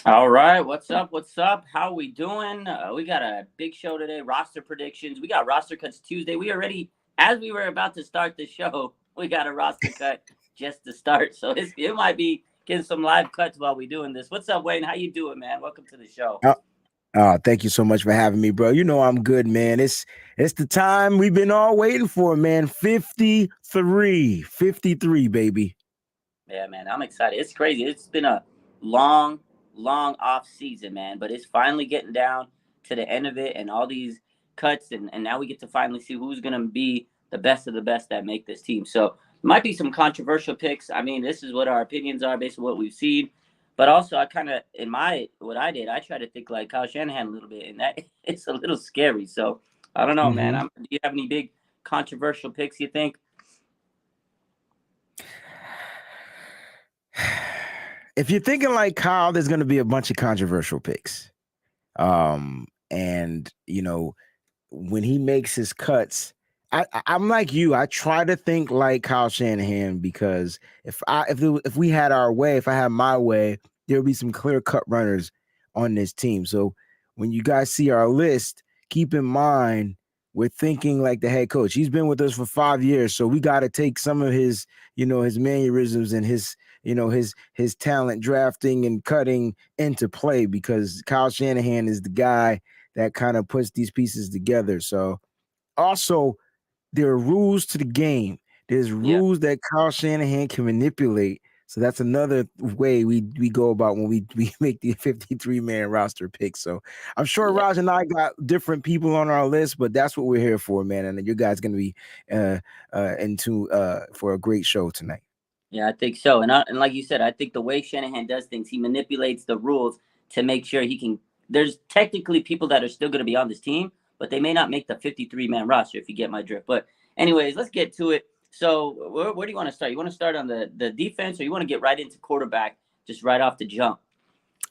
All right, what's up? What's up? How we doing? We got a big show today. Roster predictions. We got roster cuts Tuesday. We already, as we were about to start the show, we got a roster cut just to start. So it might be getting some live cuts while we doing this. What's up, Wayne? How you doing, man? Welcome to the show. Thank you so much for having me, bro. You know I'm good, man. It's the time we've been all waiting for, man. 53, baby. Yeah, man, I'm excited. It's crazy. It's been a long, long off season, man, but it's finally getting down to the end of it and all these cuts, and now we get to finally see who's going to be the best of the best that make this team. So, might be some controversial picks. I mean, this is what our opinions are based on what we've seen. But also, I kind of, what I did, I try to think like Kyle Shanahan a little bit, and that it's a little scary. So, I don't know, man. Hmm. Do you have any big controversial picks you think? If you're thinking like Kyle, there's going to be a bunch of controversial picks. And when he makes his cuts, I'm like you. I try to think like Kyle Shanahan because if we had our way, if I had my way, there would be some clear cut runners on this team. So when you guys see our list, keep in mind we're thinking like the head coach. He's been with us for 5 years, so we got to take some of his mannerisms and his talent drafting and cutting into play because Kyle Shanahan is the guy that kind of puts these pieces together. So also there are rules to the game. There's Yeah. rules that Kyle Shanahan can manipulate. So that's another way we go about when we make the 53-man roster pick. So I'm sure Yeah. Raj and I got different people on our list, but that's what we're here for, man. And you guys going to be into for a great show tonight. Yeah, I think so. And like you said, I think the way Shanahan does things, he manipulates the rules to make sure he can. There's technically people that are still going to be on this team, but they may not make the 53-man roster if you get my drift. But anyways, let's get to it. So where do you want to start? You want to start on the defense, or you want to get right into quarterback, just right off the jump?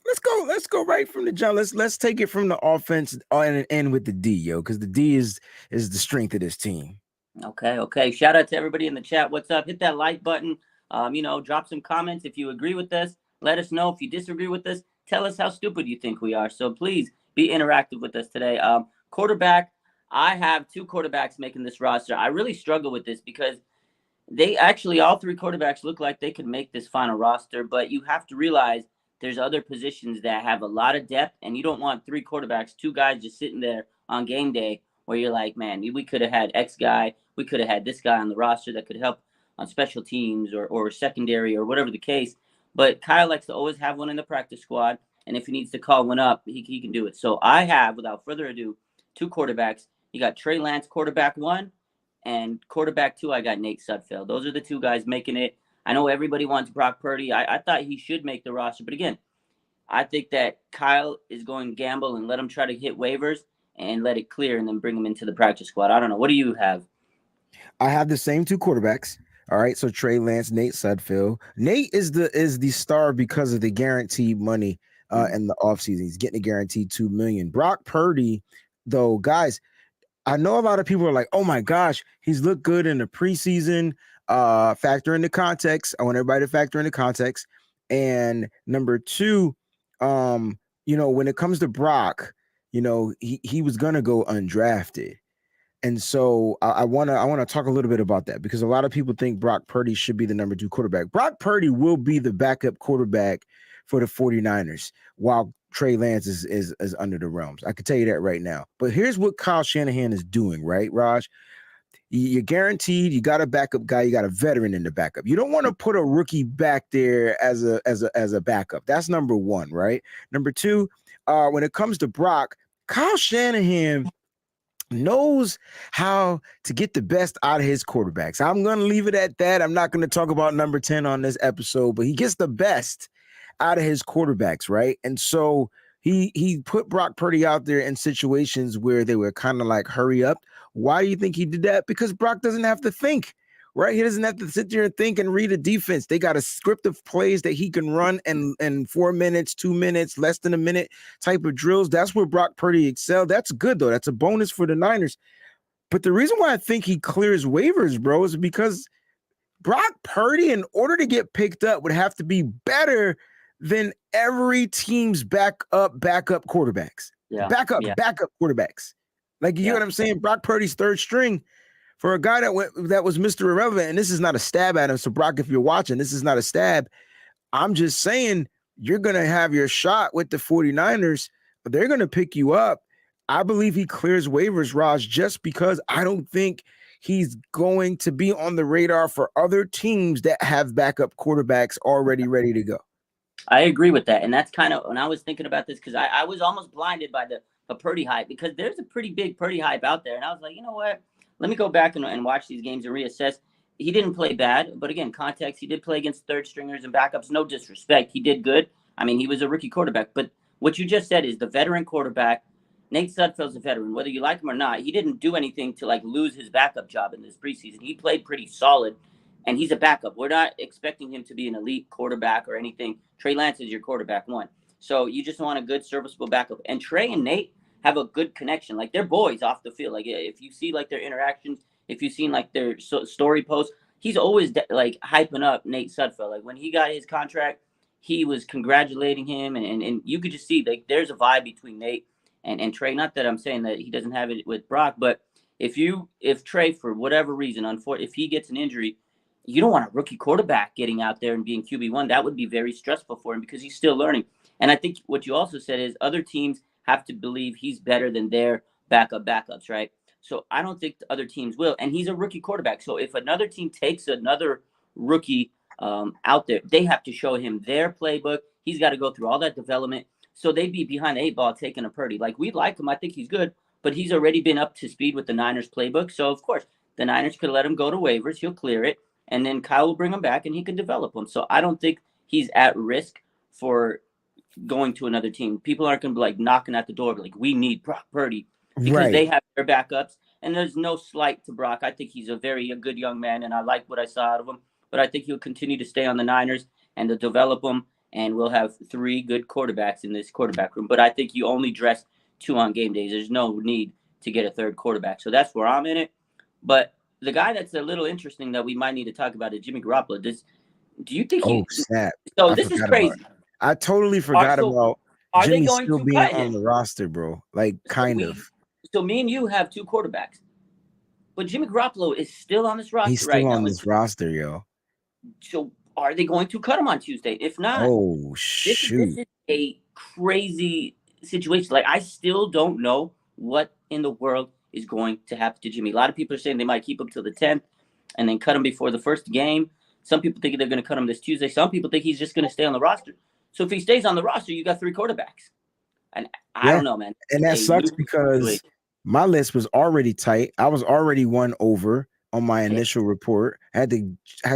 Let's go right from the jump. Let's take it from the offense and end with the D, yo, because the D is the strength of this team. Okay, okay. Shout out to everybody in the chat. What's up? Hit that like button. Drop some comments if you agree with us. Let us know if you disagree with us. Tell us how stupid you think we are. So please be interactive with us today. Quarterback. I have two quarterbacks making this roster. I really struggle with this because they actually all three quarterbacks look like they could make this final roster, but you have to realize there's other positions that have a lot of depth, and you don't want three quarterbacks, two guys just sitting there on game day where you're like, man, we could have had X guy, we could have had this guy on the roster that could help on special teams or secondary or whatever the case. But Kyle likes to always have one in the practice squad, and if he needs to call one up, he can do it. So I have, without further ado, two quarterbacks. You got Trey Lance, quarterback one, and quarterback two, I got Nate Sudfeld. Those are the two guys making it. I know everybody wants Brock Purdy. I thought he should make the roster. But again, I think that Kyle is going to gamble and let him try to hit waivers and let it clear and then bring him into the practice squad. I don't know. What do you have? I have the same two quarterbacks. All right, so Trey Lance, Nate Sudfeld. Nate is the star because of the guaranteed money in the offseason. He's getting a guaranteed $2 million. Brock Purdy, though, guys, I know a lot of people are like, oh my gosh, he's looked good in the preseason. Factor in the context. I want everybody to factor in the context. And number two, when it comes to Brock, he was gonna go undrafted. And so I want to talk a little bit about that because a lot of people think Brock Purdy should be the number two quarterback. Brock Purdy will be the backup quarterback for the 49ers while Trey Lance is under the realms. I can tell you that right now. But here's what Kyle Shanahan is doing, right, Raj? You're guaranteed. You got a backup guy. You got a veteran in the backup. You don't want to put a rookie back there as a backup. That's number one, right? Number two, when it comes to Brock, Kyle Shanahan knows how to get the best out of his quarterbacks. I'm going to leave it at that. I'm not going to talk about number 10 on this episode, but he gets the best out of his quarterbacks, right? And so he put Brock Purdy out there in situations where they were kind of like, hurry up. Why do you think he did that? Because Brock doesn't have to think, right? He doesn't have to sit there and think and read a defense. They got a script of plays that he can run in 4 minutes, 2 minutes, less than a minute type of drills. That's where Brock Purdy excelled. That's good, though. That's a bonus for the Niners. But the reason why I think he clears waivers, bro, is because Brock Purdy, in order to get picked up, would have to be better than every team's backup quarterbacks. Yeah. Backup quarterbacks. Like, you know what I'm saying? Brock Purdy's third string for a guy that was Mr. Irrelevant. And this is not a stab at him. So, Brock, if you're watching, this is not a stab. I'm just saying you're going to have your shot with the 49ers. They're going to pick you up. I believe he clears waivers, Raj, just because I don't think he's going to be on the radar for other teams that have backup quarterbacks already ready to go. I agree with that. And that's kind of when I was thinking about this, because I was almost blinded by the Purdy hype, because there's a pretty big Purdy hype out there. And I was like, you know what? Let me go back and watch these games and reassess. He didn't play bad, but again, context, he did play against third stringers and backups. No disrespect. He did good. I mean, he was a rookie quarterback. But what you just said is the veteran quarterback. Nate Sudfeld's a veteran. Whether you like him or not, he didn't do anything to like lose his backup job in this preseason. He played pretty solid, and he's a backup. We're not expecting him to be an elite quarterback or anything. Trey Lance is your quarterback one. So you just want a good, serviceable backup. And Trey and Nate have a good connection. Like, they're boys off the field. Like, if you see like their interactions, if you've seen like their story posts, he's always like hyping up Nate Sudfeld. Like, when he got his contract, he was congratulating him, and you could just see like there's a vibe between Nate and Trey. Not that I'm saying that he doesn't have it with Brock, but if Trey, for whatever reason, if he gets an injury, you don't want a rookie quarterback getting out there and being QB1. That would be very stressful for him because he's still learning. And I think what you also said is other teams have to believe he's better than their backups, right? So I don't think the other teams will. And he's a rookie quarterback. So if another team takes another rookie out there, they have to show him their playbook. He's got to go through all that development. So they'd be behind the 8 ball taking a Purdy. Like, we like him. I think he's good. But he's already been up to speed with the Niners playbook. So, of course, the Niners could let him go to waivers. He'll clear it. And then Kyle will bring him back and he can develop him. So I don't think he's at risk for going to another team. People aren't going to be like knocking at the door, like, we need Brock Purdy, because they have their backups. And there's no slight to Brock. I think he's a good young man, and I like what I saw out of him. But I think he'll continue to stay on the Niners and to develop him. And we'll have 3 good quarterbacks in this quarterback room. But I think you only dress 2 on game days. There's no need to get a 3rd quarterback. So that's where I'm in it. But the guy that's a little interesting that we might need to talk about is Jimmy Garoppolo. Do you think snap. So this is crazy. I totally forgot about Jimmy still being on the roster, bro. Like, kind of. So me and you have 2 quarterbacks. But Jimmy Garoppolo is still on this roster. He's still on this roster, yo. So are they going to cut him on Tuesday? If not, shoot. This is a crazy situation. Like, I still don't know what in the world is going to happen to Jimmy. A lot of people are saying they might keep him till the 10th and then cut him before the first game. Some people think they're going to cut him this Tuesday. Some people think he's just going to stay on the roster. So if he stays on the roster, you got 3 quarterbacks. And I don't know, man. And that sucks because my list was already tight. I was already 1 over on my initial report. I had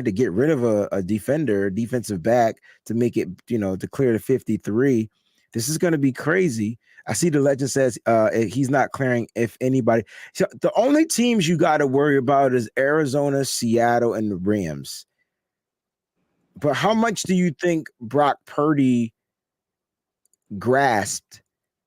to get rid of a defensive back to make it, to clear the 53. This is going to be crazy. I see the legend says he's not clearing if anybody. So the only teams you got to worry about is Arizona, Seattle, and the Rams. But how much do you think Brock Purdy grasped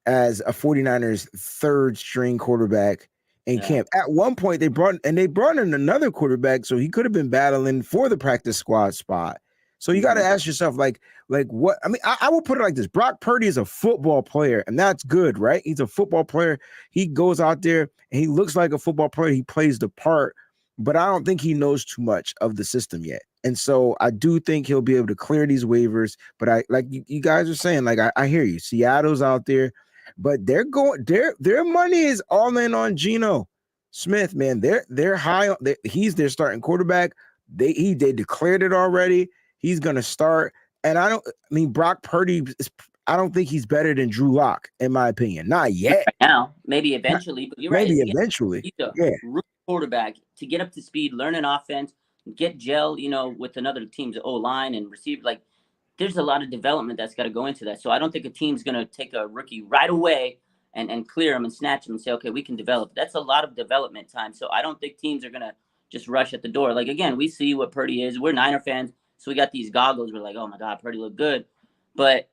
as a 49ers 3rd string quarterback in camp? At one point, they brought in another quarterback, so he could have been battling for the practice squad spot. So you got to ask yourself, like what? I mean, I will put it like this: Brock Purdy is a football player, and that's good, right? He's a football player. He goes out there and he looks like a football player. He plays the part, but I don't think he knows too much of the system yet. And so I do think he'll be able to clear these waivers. But I like you guys are saying, like, I hear you. Seattle's out there, but their money is all in on Geno Smith, man. They're high. He's their starting quarterback. They declared it already. He's gonna start. And Brock Purdy I don't think he's better than Drew Lock, in my opinion. Not yet. Right now, maybe eventually, but you're right. Maybe eventually. He's a rookie quarterback to get up to speed, learn an offense, get gel, with another team's O-line and receive. Like, there's a lot of development that's got to go into that. So I don't think a team's going to take a rookie right away and clear him and snatch him and say, okay, we can develop. That's a lot of development time. So I don't think teams are going to just rush at the door. Like, again, we see what Purdy is. We're Niner fans, so we got these goggles. We're like, oh, my God, Purdy looked good. But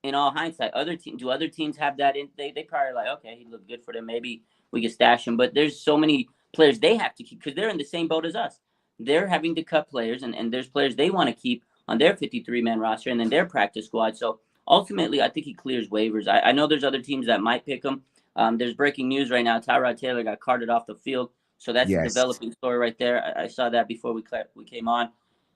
in all hindsight, do other teams have that in? They probably like, okay, he looked good for them. Maybe we can stash him. But there's so many players they have to keep because they're in the same boat as us. They're having to cut players, and there's players they want to keep on their 53-man roster and then their practice squad. So ultimately, I think he clears waivers. I know there's other teams that might pick him. There's breaking news right now. Tyrod Taylor got carted off the field. So that's a Yes. developing story right there. I saw that before we came on.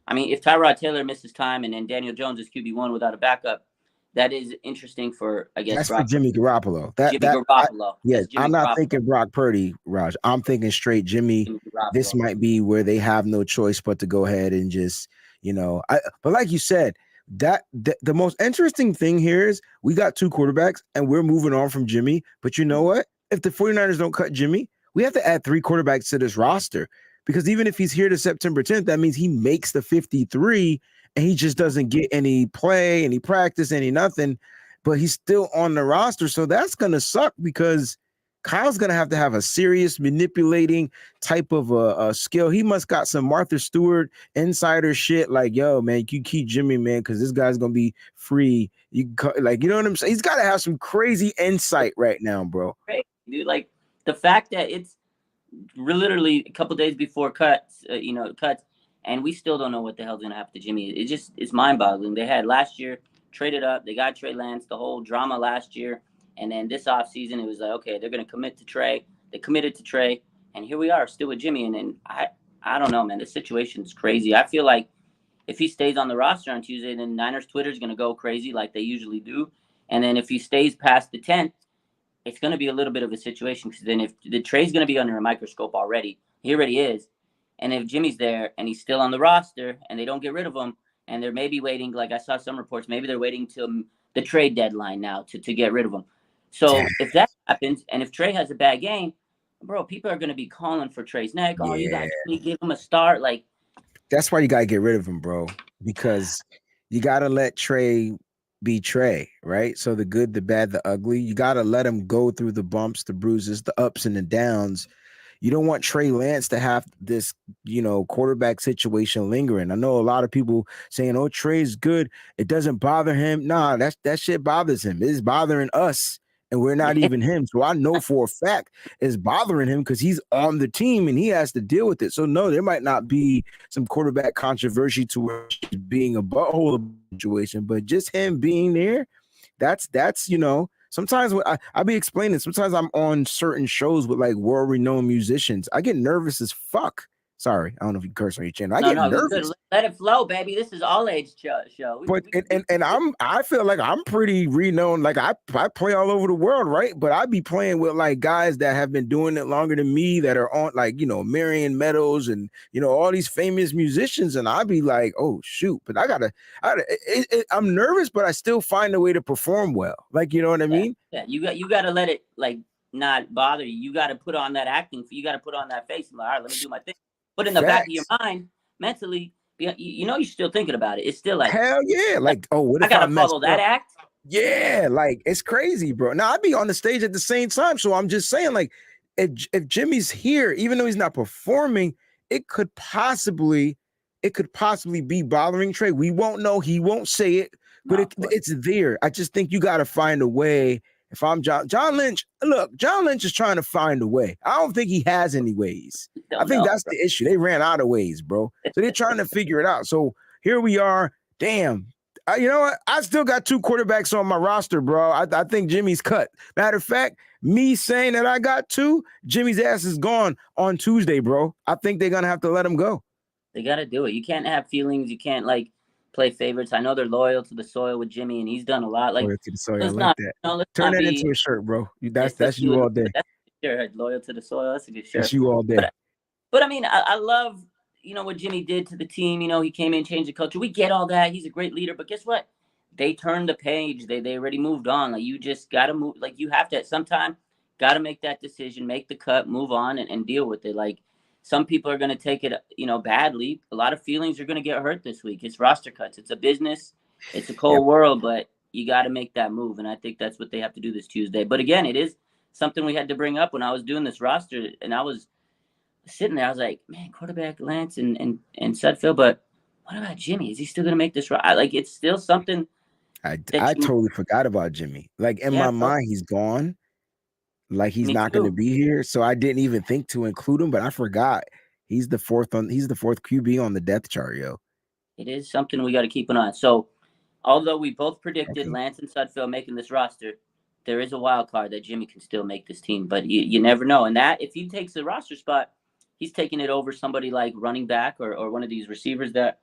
I mean, if Tyrod Taylor misses time and then Daniel Jones is QB1 without a backup, that is interesting for, I guess, That's for Jimmy Garoppolo. Garoppolo. I'm not thinking Brock Purdy, Raj. I'm thinking straight Jimmy. This might be where they have no choice but to go ahead and just, but like you said, the most interesting thing here is we got 2 quarterbacks and we're moving on from Jimmy. But you know what? If the 49ers don't cut Jimmy, we have to add 3 quarterbacks to this roster, because even if he's here to September 10th, that means he makes the 53 and he just doesn't get any play, any practice, any nothing, but he's still on the roster. So that's going to suck, because Kyle's going to have a serious manipulating type of a skill. He must got some Martha Stewart insider shit. Like, yo, man, you keep Jimmy, man, because this guy's going to be free. You know what I'm saying? He's got to have some crazy insight right now, bro. Right, dude. Like, the fact that it's literally a couple days before cuts, and we still don't know what the hell's going to happen to Jimmy. It's mind-boggling. They had last year traded up. They got Trey Lance, the whole drama last year. And then this offseason, it was like, okay, they're going to commit to Trey. They committed to Trey. And here we are, still with Jimmy. And then I don't know, man. The situation's crazy. I feel like if he stays on the roster on Tuesday, then Niners Twitter is going to go crazy like they usually do. And then if he stays past the 10th, it's going to be a little bit of a situation, because then if the Trey's going to be under a microscope already, he already is. And if Jimmy's there and he's still on the roster and they don't get rid of him, and they're maybe waiting, like I saw some reports, maybe they're waiting till the trade deadline now to get rid of him. So if that happens, and if Trey has a bad game, bro, people are going to be calling for Trey's neck. Oh, you got to give him a start. Like, that's why you got to get rid of him, bro, because you got to let Trey be Trey, right? So the good, the bad, the ugly, you got to let him go through the bumps, the bruises, the ups and the downs. You don't want Trey Lance to have this, quarterback situation lingering. I know a lot of people saying, oh, Trey's good. It doesn't bother him. Nah, that shit bothers him. It's bothering us, and we're not even him. So I know for a fact it's bothering him, because he's on the team and he has to deal with it. So no, there might not be some quarterback controversy to where he's being a butthole situation, but just him being there, that's sometimes what I be explaining, sometimes I'm on certain shows with like world-renowned musicians. I get nervous as fuck. Sorry, I don't know if you curse on your channel. I get nervous. Let it flow, baby. This is all age show. But I feel like I'm pretty renowned. Like I play all over the world, right? But I be playing with like guys that have been doing it longer than me, that are on like Marion Meadows and all these famous musicians, and I be like, oh shoot! But I'm nervous, but I still find a way to perform well. Like, you know what I mean? Yeah, you got to let it like not bother you. You got to put on that acting. You got to put on that face. Like, all right, let me do my thing. But in the back of your mind, mentally, you're still thinking about it. It's still like, hell yeah, like, oh, what if I gotta follow that act? Yeah, like, it's crazy, bro. Now I'd be on the stage at the same time, so I'm just saying, like, if Jimmy's here, even though he's not performing, it could possibly be bothering Trey. We won't know. He won't say it, but it's there. I just think you got to find a way. If I'm John Lynch, look, John Lynch is trying to find a way. I don't think he has any ways. I think that's the issue. They ran out of ways, bro. So they're trying to figure it out. So here we are. Damn. You know what? I still got 2 quarterbacks on my roster, bro. I think Jimmy's cut. Matter of fact, me saying that I got 2, Jimmy's ass is gone on Tuesday, bro. I think they're going to have to let him go. They got to do it. You can't have feelings. You can't, like, play favorites. I know they're loyal to the soil with Jimmy, and he's done a lot. Like, loyal to the soil, I like that. Turn that into a shirt, bro. That's you all day. That's a good shirt. Loyal to the soil. That's a good shirt. That's you all day. But I mean, I love, what Jimmy did to the team. He came in, changed the culture. We get all that. He's a great leader. But guess what? They turned the page. They already moved on. Like, you just got to move. Like, you have to at some time got to make that decision, make the cut, move on, and deal with it. Like, some people are going to take it, badly. A lot of feelings are going to get hurt this week. It's roster cuts. It's a business. It's a cold world, but you got to make that move. And I think that's what they have to do this Tuesday. But again, it is something we had to bring up when I was doing this roster. And I was sitting there. I was like, man, quarterback Lance and Sudfeld. But what about Jimmy? Is he still going to make this roster? Like, it's still something. I totally forgot about Jimmy. Like, in my mind, he's gone. Like, he's not going to be here, so I didn't even think to include him. But I forgot he's the fourth QB on the depth chart, yo. It is something we got to keep an eye on. So although we both predicted Okay. Lance and Sudfeld making this roster, there is a wild card that Jimmy can still make this team, but you never know. And that if he takes the roster spot, he's taking it over somebody like running back or one of these receivers that,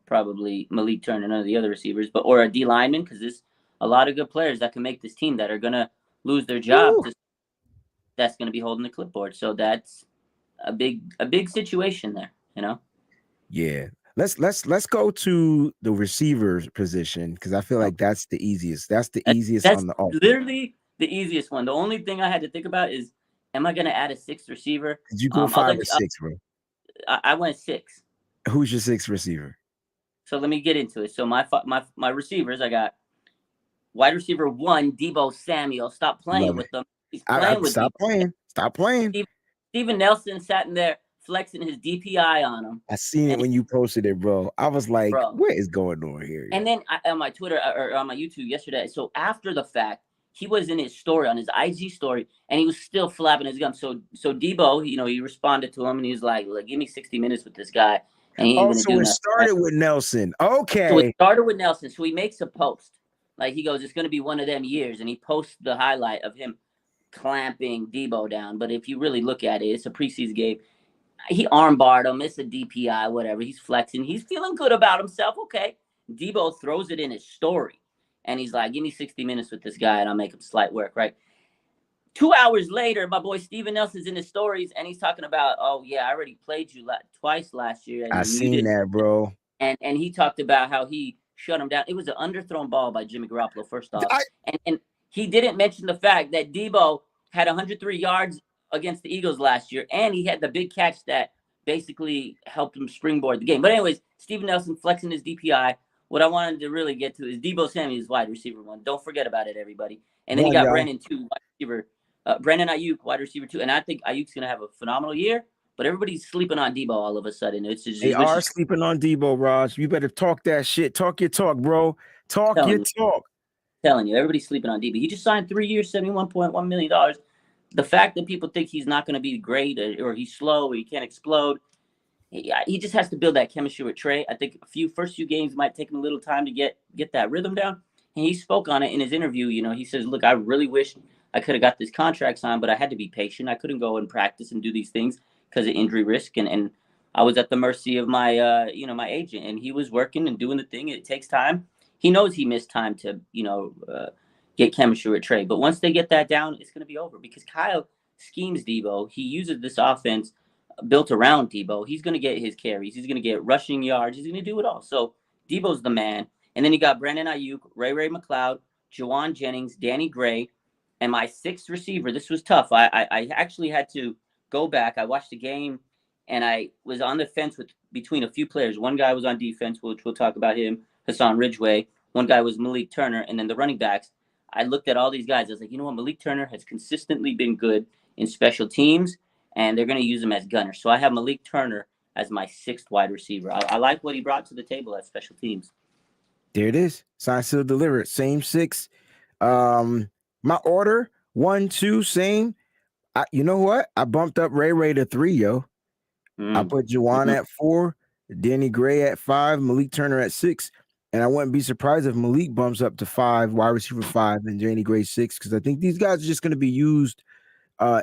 probably Malik Turner, none of the other receivers, but or a D lineman, because there's a lot of good players that can make this team that are gonna lose their job. That's gonna be holding the clipboard. So that's a big situation there. You know. Yeah. Let's go to the receivers position because I feel like that's the easiest. That's the easiest That's on the offense. literally the easiest one. The only thing I had to think about is, am I going to add a sixth receiver? Did you go 5 or 6, bro? I went six. Who's your sixth receiver? So let me get into it. So my receivers, I got wide receiver 1, Deebo Samuel. Stop playing Love with it. them. He's playing with Stop Deebo. playing. Stop playing. Steven Nelson sat in there flexing his DPI on him. I seen it when you posted it, bro. I was like, Bro. what is going on here? And then on my Twitter or on my YouTube yesterday, so after the fact, he was in his story, on his IG story, and he was still flapping his gums. So Deebo, he responded to him, and he was like, "Look, give me 60 minutes with this guy, and he ain't gonna do So it nothing." started with Nelson. Okay. So it started with Nelson. So he makes a post. Like, he goes, "It's gonna be one of them years," and he posts the highlight of him clamping Deebo down. But if you really look at it, it's a preseason game. He armbarred him. It's a DPI, whatever. He's flexing. He's feeling good about himself. Okay. Deebo throws it in his story. And he's like, give me 60 minutes with this guy and I'll make him slight work, right? 2 hours later, my boy Steven Nelson's in his stories and he's talking about, oh, yeah, I already played you twice last year. And I seen that, bro. And he talked about how he shut him down. It was an underthrown ball by Jimmy Garoppolo, first off. And he didn't mention the fact that Deebo had 103 yards against the Eagles last year, and he had the big catch that basically helped him springboard the game. But anyways, Steven Nelson flexing his DPI. What I wanted to really get to is Deebo Samuel's wide receiver 1. Don't forget about it, everybody. And then you got Brandon 2, wide receiver. Brandon Ayuk, wide receiver 2. And I think Ayuk's going to have a phenomenal year, but everybody's sleeping on Deebo all of a sudden. They are sleeping on Deebo, Raj. You better talk that shit. Talk your talk, bro. Talk your talk. Telling you, everybody's sleeping on Deebo. He just signed 3 years, $71.1 million. The fact that people think he's not going to be great or he's slow or he can't explode, he just has to build that chemistry with Trey. I think first few games might take him a little time to get that rhythm down. And he spoke on it in his interview. He says, look, I really wish I could have got this contract signed, but I had to be patient. I couldn't go and practice and do these things because of injury risk. And I was at the mercy of my, my agent. And he was working and doing the thing. It takes time. He knows he missed time to, get chemistry with Trey. But once they get that down, it's going to be over because Kyle schemes Deebo. He uses this offense built around Deebo. He's going to get his carries. He's going to get rushing yards. He's going to do it all. So Deebo's the man. And then you got Brandon Ayuk, Ray McLeod, Jawan Jennings, Danny Gray, and my sixth receiver. This was tough. I actually had to go back. I watched the game, and I was on the fence between a few players. One guy was on defense, which we'll talk about him, Hassan Ridgeway. One guy was Malik Turner, and then the running backs. I looked at all these guys. I was like, you know what? Malik Turner has consistently been good in special teams, and they're going to use him as gunner. So I have Malik Turner as my sixth wide receiver. I like what he brought to the table at special teams. There it is. Signed, sealed, delivered. Same 6. My order 1, 2, same. You know what? I bumped up Ray to 3, yo. I put Jawan at 4, Danny Gray at 5, Malik Turner at 6. And I wouldn't be surprised if Malik bumps up to 5, wide receiver 5, and Danny Gray 6, because I think these guys are just going to be used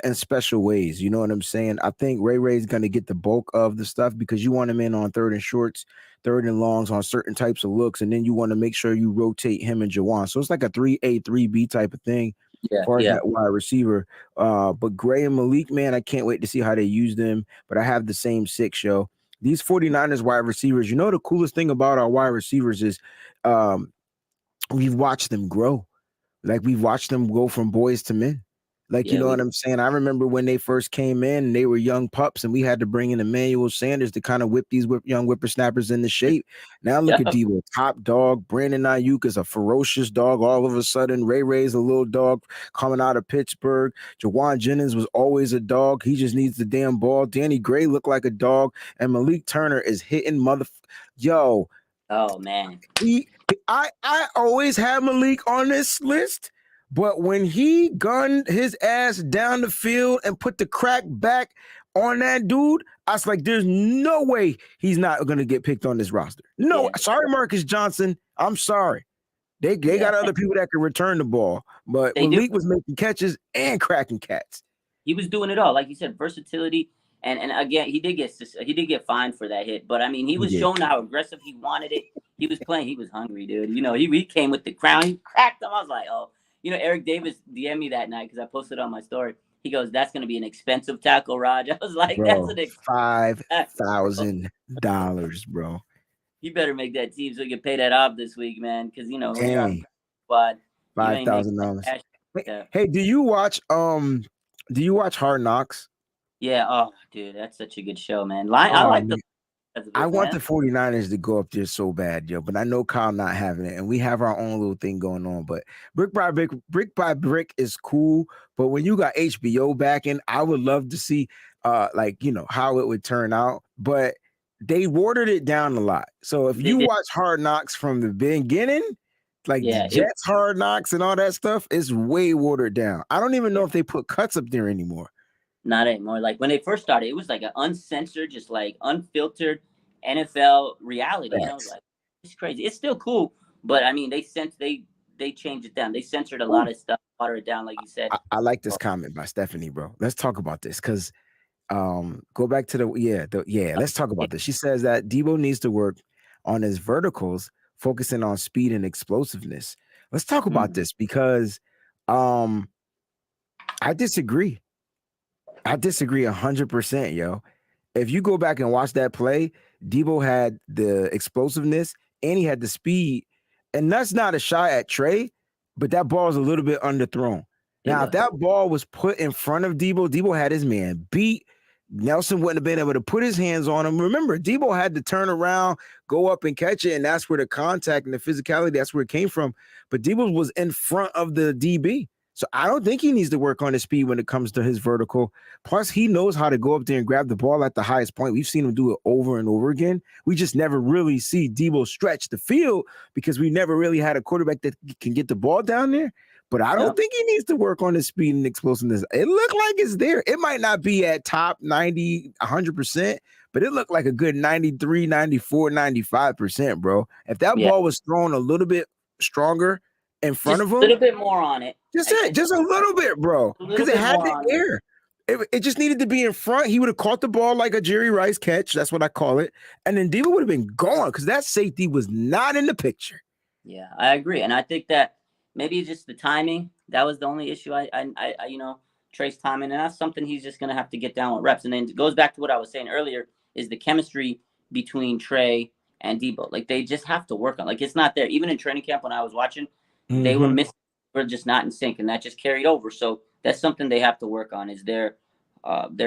in special ways. You know what I'm saying? I think Ray is going to get the bulk of the stuff because you want him in on 3rd and shorts, 3rd and longs on certain types of looks, and then you want to make sure you rotate him and Jawan. So it's like a 3A, 3B type of thing as far as that wide receiver. But Gray and Malik, man, I can't wait to see how they use them. But I have the same 6, yo. These 49ers wide receivers, you know, the coolest thing about our wide receivers is we've watched them grow. Like, we've watched them go from boys to men. Like, you know what I'm saying? I remember when they first came in and they were young pups and we had to bring in Emmanuel Sanders to kind of whip these young whippersnappers into shape. Now look at Deebo, top dog. Brandon Ayuk is a ferocious dog. All of a sudden, Ray's a little dog coming out of Pittsburgh. Jawan Jennings was always a dog. He just needs the damn ball. Danny Gray looked like a dog. And Malik Turner is hitting Yo. Oh, man. I always have Malik on this list. But when he gunned his ass down the field and put the crack back on that dude, I was like, there's no way he's not going to get picked on this roster. No, sorry, Marcus Johnson. I'm sorry. They got other people that can return the ball, but They do. Malik was making catches and cracking cats. He was doing it all, like you said, versatility. And again, he did get fined for that hit, but I mean, he was showing how aggressive he wanted it. He was playing. He was hungry, dude. You know, he came with the crown. He cracked him. I was like, oh, you know, Eric Davis DM'd me that night because I posted on my story. He goes, "That's going to be an expensive tackle, Raj." I was like, Bro, "That's $5,000, bro. He better make that team so he can pay that off this week, man. Because you know, when you're on Dang, squad, $5,000. Yeah. Hey, do you watch Hard Knocks? Yeah. Oh, dude, that's such a good show, man. I like the. I want the 49ers to go up there so bad, yo, but I know Kyle not having it, and we have our own little thing going on. But brick by brick is cool. But when you got HBO backing, I would love to see like, you know, how it would turn out. But they watered it down a lot. So if you watch Hard Knocks from the beginning, like the Jets Hard Knocks and all that stuff, it's way watered down. I don't even know if they put cuts up there anymore. Not anymore. Like when they first started, it was like an uncensored, just like unfiltered NFL reality. And I was like, it's crazy. It's still cool, but I mean, they changed it down. They censored a lot of stuff, water it down, like you said. I like this comment by Stephanie, bro. Let's talk about this because go back to let's talk about this. She says that Debo needs to work on his verticals, focusing on speed and explosiveness. Let's talk about this because I disagree. I disagree 100%, yo. If you go back and watch that play, Debo had the explosiveness and he had the speed. And that's not a shot at Trey, but that ball is a little bit underthrown. Now, if that ball was put in front of Debo had his man beat. Nelson wouldn't have been able to put his hands on him. Remember, Debo had to turn around, go up and catch it, and that's where the contact and the physicality, that's where it came from. But Debo was in front of the DB. So I don't think he needs to work on his speed when it comes to his vertical. Plus, he knows how to go up there and grab the ball at the highest point. We've seen him do it over and over again. We just never really see Debo stretch the field because we never really had a quarterback that can get the ball down there. But I don't think he needs to work on his speed and explosiveness. It looked like it's there. It might not be at top 90, 100%, but it looked like a good 93, 94, 95%, bro. If that ball was thrown a little bit stronger in front of him, a little bit more on it. Just a little bit, bro. Because it had the air. It just needed to be in front. He would have caught the ball like a Jerry Rice catch. That's what I call it. And then Debo would have been gone because that safety was not in the picture. Yeah, I agree. And I think that maybe it's just the timing. That was the only issue. I you know, Trey's timing. And that's something he's just going to have to get down with reps. And then it goes back to what I was saying earlier is the chemistry between Trey and Debo. Like, they just have to work on. Like, it's not there. Even in training camp when I was watching, they were missing. We're just not in sync, and that just carried over. So that's something they have to work on is their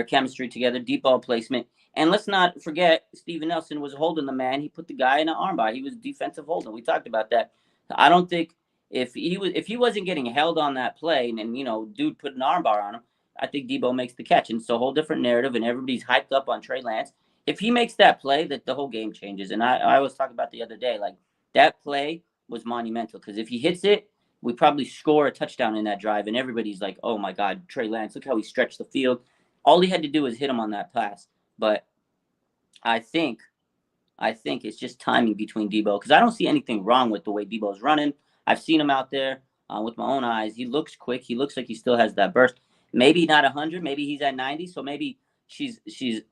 chemistry together, deep ball placement. And let's not forget, Steven Nelson was holding the man. He put the guy in an armbar. He was defensive holding. We talked about that. I don't think if he wasn't getting held on that play and you know, dude put an armbar on him, I think Debo makes the catch. And it's a whole different narrative, and everybody's hyped up on Trey Lance. If he makes that play, that the whole game changes. And I was talking about the other day, like that play was monumental because if he hits it, we probably score a touchdown in that drive, and everybody's like, oh, my God, Trey Lance, look how he stretched the field. All he had to do was hit him on that pass. But I think it's just timing between Debo because I don't see anything wrong with the way Debo's running. I've seen him out there with my own eyes. He looks quick. He looks like he still has that burst. Maybe not 100. Maybe he's at 90. So maybe she's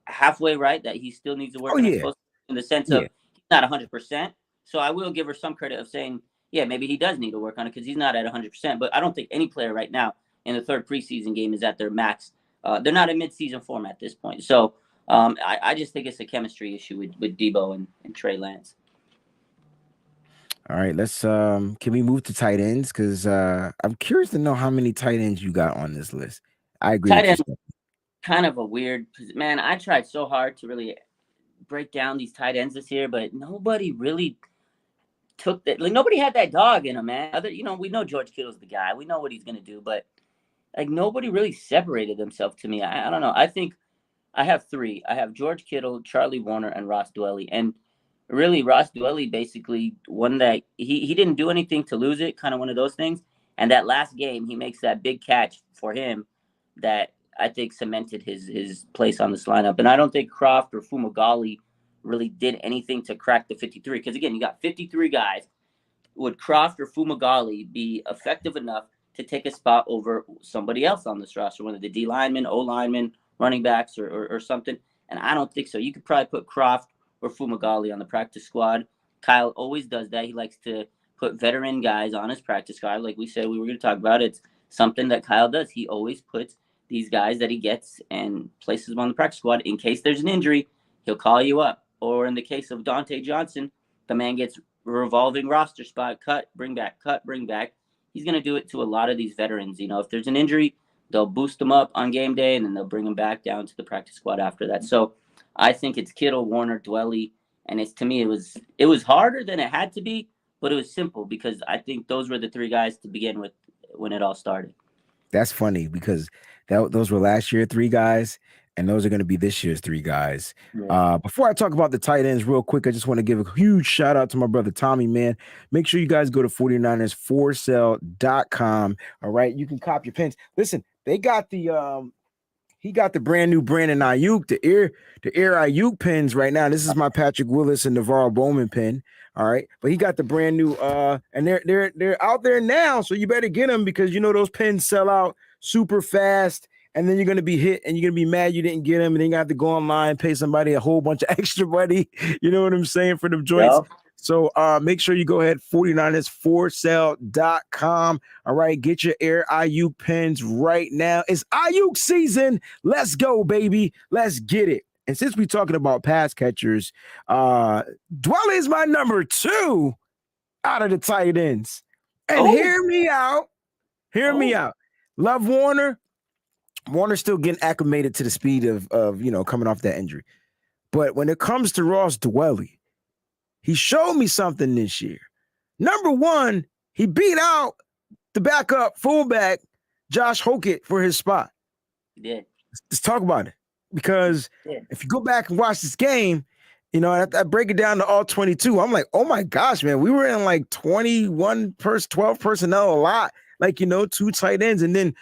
halfway right that he still needs to work on it in the sense of he's not 100%. So I will give her some credit of saying, yeah, maybe he does need to work on it because he's not at 100%. But I don't think any player right now in the third preseason game is at their max. They're not in midseason form at this point. So I just think it's a chemistry issue with Debo and Trey Lance. All right, let's can we move to tight ends? Because I'm curious to know how many tight ends you got on this list. I agree. Tight end, kind of a weird, man. I tried so hard to really break down these tight ends this year, but nobody really took that. Like, nobody had that dog in him, man. We know George Kittle's the guy. We know what he's gonna do, but like nobody really separated themselves to me. I don't know. I think I have three. I have George Kittle, Charlie Warner, and Ross Dwelly. And really, Ross Dwelly basically won that. He didn't do anything to lose it, kind of one of those things. And that last game, he makes that big catch for him that I think cemented his place on this lineup. And I don't think Croft or Fumagalli really did anything to crack the 53. Because, again, you got 53 guys. would Croft or Fumagalli be effective enough to take a spot over somebody else on this roster, whether the D lineman, O lineman, running backs, or something? And I don't think so. You could probably put Croft or Fumagalli on the practice squad. Kyle always does that. He likes to put veteran guys on his practice squad. Like we said, we were going to talk about. It's something that Kyle does. He always puts these guys that he gets and places them on the practice squad. In case there's an injury, he'll call you up. Or in the case of Dante Johnson, the man gets revolving roster spot, cut, bring back, cut, bring back. He's going to do it to a lot of these veterans. You know, if there's an injury, they'll boost them up on game day, and then they'll bring them back down to the practice squad after that. So I think it's Kittle, Warner, Dwelly, and it's, to me, it was harder than it had to be, but it was simple because I think those were the three guys to begin with when it all started. That's funny because those were last year 3 guys, and those are going to be this year's 3 guys. Yeah. Before I talk about the tight ends real quick, I just want to give a huge shout out to my brother Tommy, man. Make sure you guys go to 49ersforsale.com. All right, you can cop your pins. Listen, they got the he got the brand new Brandon Ayuk, the Air Ayuk pins right now. This is my Patrick Willis and Navarro Bowman pin. All right, but he got the brand new and they're out there now, so you better get them because you know those pins sell out super fast, and then you're gonna be hit and you're gonna be mad you didn't get them, and then you have to go online, pay somebody a whole bunch of extra money. You know what I'm saying, for them joints. Yep. So make sure you go ahead, 49ersforsale.com. All right, get your Air Ayuk pins right now. It's Ayuk season. Let's go, baby. Let's get it. And since we're talking about pass catchers, Dwelly is my number 2 out of the tight ends. And hear me out. Hear me out. Love Warner. Warner's still getting acclimated to the speed of coming off that injury. But when it comes to Ross Dwelly, he showed me something this year. Number 1, he beat out the backup fullback, Josh Hokett, for his spot. He did. Let's talk about it. Because if you go back and watch this game, you know, I break it down to all 22. I'm like, oh my gosh, man, we were in like 12 personnel a lot. Like, you know, 2 tight ends and then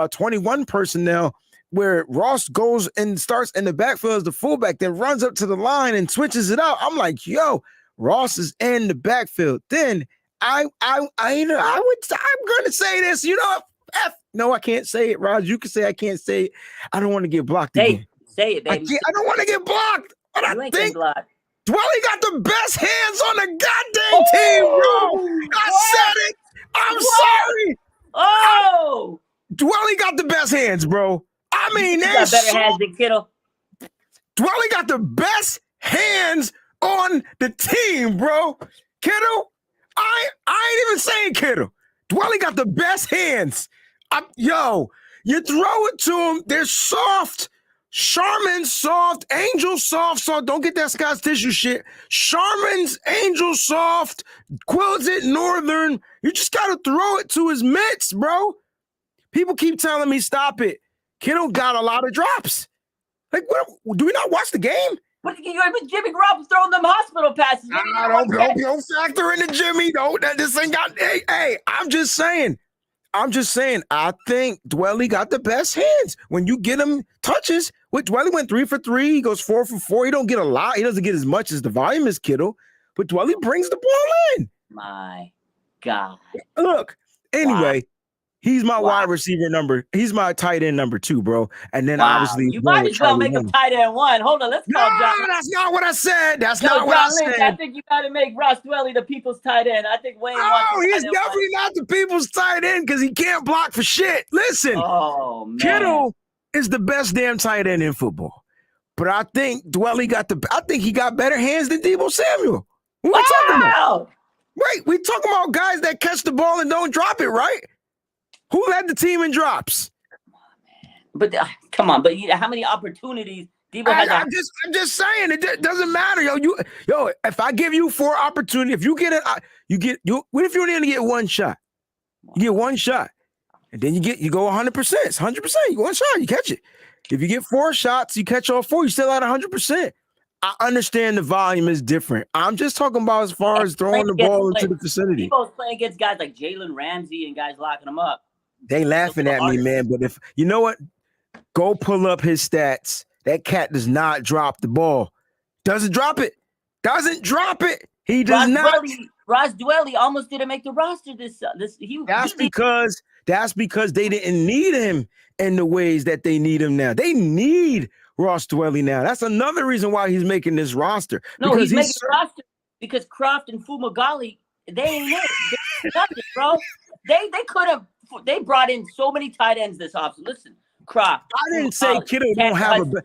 21 personnel where Ross goes and starts in the backfield as the fullback, then runs up to the line and switches it out. I'm like, yo, Ross is in the backfield. Then I'm going to say this, you know, no, I can't say it, Raj. You can say I can't say it. I don't want to get blocked again. Say it, baby. I don't want to get blocked. But I think Dwelly got the best hands on the goddamn team, bro. I said it. I'm sorry. Dwelly got the best hands, bro. I mean, he got better hands than Kittle. Dwelly got the best hands on the team, bro. Kittle, I ain't even saying Kittle. Dwelly got the best hands. You throw it to him. They're soft. Sharman's soft. Angel soft. Don't get that Scott's tissue shit. Sharman's Angel soft. Quills it Northern. You just got to throw it to his mitts, bro. People keep telling me stop it. Kittle got a lot of drops. Like, what? Do we not watch the game? But Jimmy Garoppolo throwing them hospital passes. Don't factor in the Jimmy. No, this ain't got. Hey, I'm just saying. I think Dwelly got the best hands. When you get him touches, Dwelly went 3 for 3. He goes 4 for 4. He don't get a lot. He doesn't get as much as the volume as Kittle, but Dwelly brings the ball in. My God. Look, anyway, he's my wide receiver number. He's my tight end number 2, bro. And then obviously you might as well make him tight end 1. Hold on, let's call John. That's not what I said. That's not what I said. I think you got to make Ross Dwelly the people's tight end. I think Wayne. No, he's definitely not the people's tight end because he can't block for shit. Listen, Kittle is the best damn tight end in football, but I think Dwelly he got better hands than Deebo Samuel. What are we talking about? Right, we talking about guys that catch the ball and don't drop it, right? Who led the team in drops? But come on, but how many opportunities Deebo had? I'm just saying it doesn't matter, yo. If I give you 4 opportunities, if you get it, what if you only get 1 shot? You get 1 shot, and then you go 100%. It's 100%. You go 1 shot, you catch it. If you get 4 shots, you catch all 4. You still at 100%. I understand the volume is different. I'm just talking about as far as throwing the ball into the vicinity. Deebo's playing against guys like Jalen Ramsey and guys locking them up. They laughing at me, man. But if you know what, go pull up his stats. That cat does not drop the ball. Doesn't drop it. He does not. Ross Dwelly almost didn't make the roster That's because they didn't need him in the ways that they need him now. They need Ross Dwelly now. That's another reason why he's making this roster. No, he's making the roster because Croft and Fumagalli, they ain't it. They're nothing, bro. They could have. They brought in so many tight ends this offseason. Listen, Croft. I didn't say Kittle don't have a.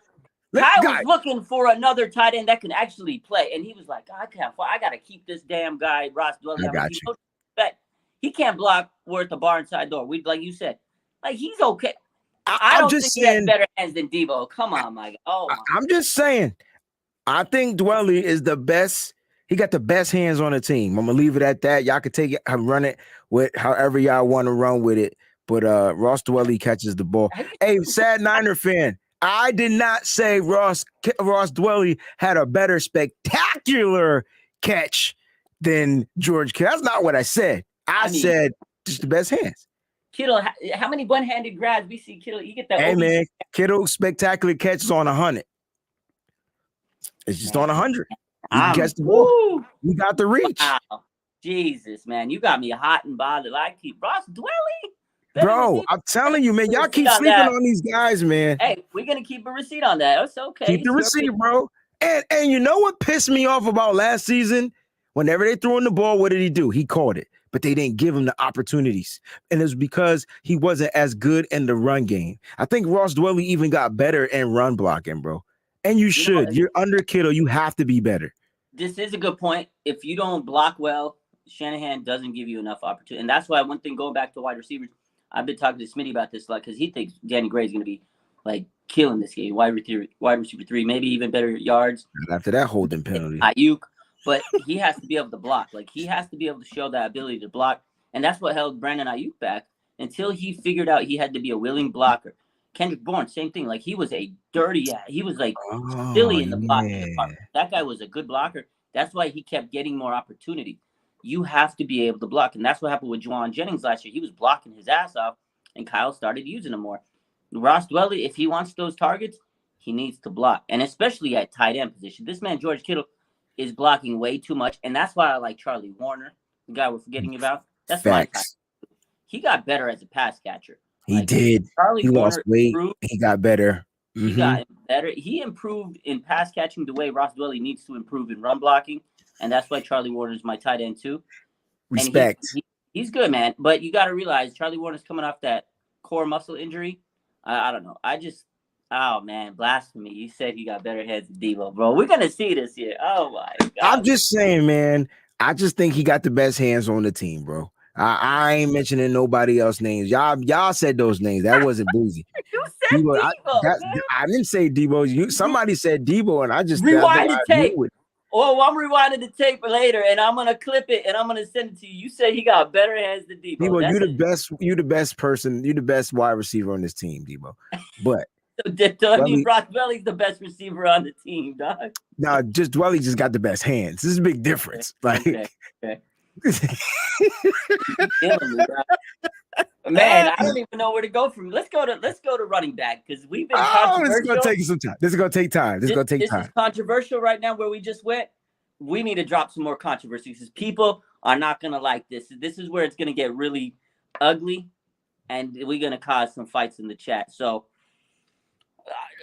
Kyle was looking for another tight end that can actually play, and he was like, I got to keep this damn guy, Ross Dwelly. I got you. He can't block worth the bar inside door. Like you said, like he's okay. I don't think he has better hands than Debo. Come on, Mike. I'm just saying. I think Dwelly is the best. He got the best hands on the team. I'm gonna leave it at that. Y'all can take it and run it with however y'all want to run with it. But Ross Dwelly catches the ball. Hey, sad Niner fan. I did not say Ross Dwelly had a better spectacular catch than George Kittle. That's not what I said. I mean, said just the best hands. Kittle, how many one-handed grabs we see Kittle? You get that. Hey, man, Kittle spectacular catches on 100. It's just on 100. You catch the ball. You got the reach. Wow. Jesus, man. You got me hot and bothered. I keep Ross Dwelly. Bro, I'm telling you, man, y'all keep sleeping on these guys, man. Hey, we're going to keep a receipt on that. It's okay. Keep the receipt, bro. And you know what pissed me off about last season? Whenever they threw in the ball, what did he do? He caught it, but they didn't give him the opportunities. And it was because he wasn't as good in the run game. I think Ross Dwelly even got better in run blocking, bro. And you should. You're under Kittle. You have to be better. This is a good point. If you don't block well, Shanahan doesn't give you enough opportunity. And that's why one thing, going back to wide receivers, I've been talking to Smitty about this a lot because he thinks Danny Gray is going to be like killing this game. Wide receiver 3, maybe even better yards. After that holding penalty. Ayuk, but he has to be able to block. Like he has to be able to show that ability to block. And that's what held Brandon Ayuk back until he figured out he had to be a willing blocker. Kendrick Bourne, same thing. Like he was a dirty he was like silly in the blocking department. That guy was a good blocker. That's why he kept getting more opportunity. You have to be able to block. And that's what happened with Juwan Jennings last year. He was blocking his ass off, and Kyle started using him more. Ross Dwelly, if he wants those targets, he needs to block. And especially at tight end position. This man, George Kittle, is blocking way too much. And that's why I like Charlie Warner, the guy we're forgetting about. That's facts. He got better as a pass catcher. He did. He lost weight. He got better. He got better. He improved in pass catching the way Ross Dwelly needs to improve in run blocking. And that's why Charlie Warner is my tight end too. Respect. He's good, man. But you got to realize Charlie Warner's coming off that core muscle injury. I don't know. Oh, man, blasphemy. You said he got better heads than Debo, bro. We're going to see this here. Oh, my God. I'm just saying, man. I just think he got the best hands on the team, bro. I ain't mentioning nobody else's names. Y'all said those names. That wasn't Breezie. You said Debo. I didn't say Debo. Somebody said Debo, and I just rewind the tape. Oh, I'm rewinding the tape later, and I'm gonna clip it, and I'm gonna send it to you. You say he got better hands than Debo. Debo, you're the best. You're the best person. You're the best wide receiver on this team, Debo. But Ross Dwelly's the best receiver on the team, dog. No, just Dwelly just got the best hands. This is a big difference. Okay. Man, I don't even know where to go from. Let's go to running back because we've been controversial. This is gonna take some time. This is gonna take time. This is controversial right now where we just went. We need to drop some more controversy because people are not gonna like this. This is where it's gonna get really ugly, and we're gonna cause some fights in the chat. So,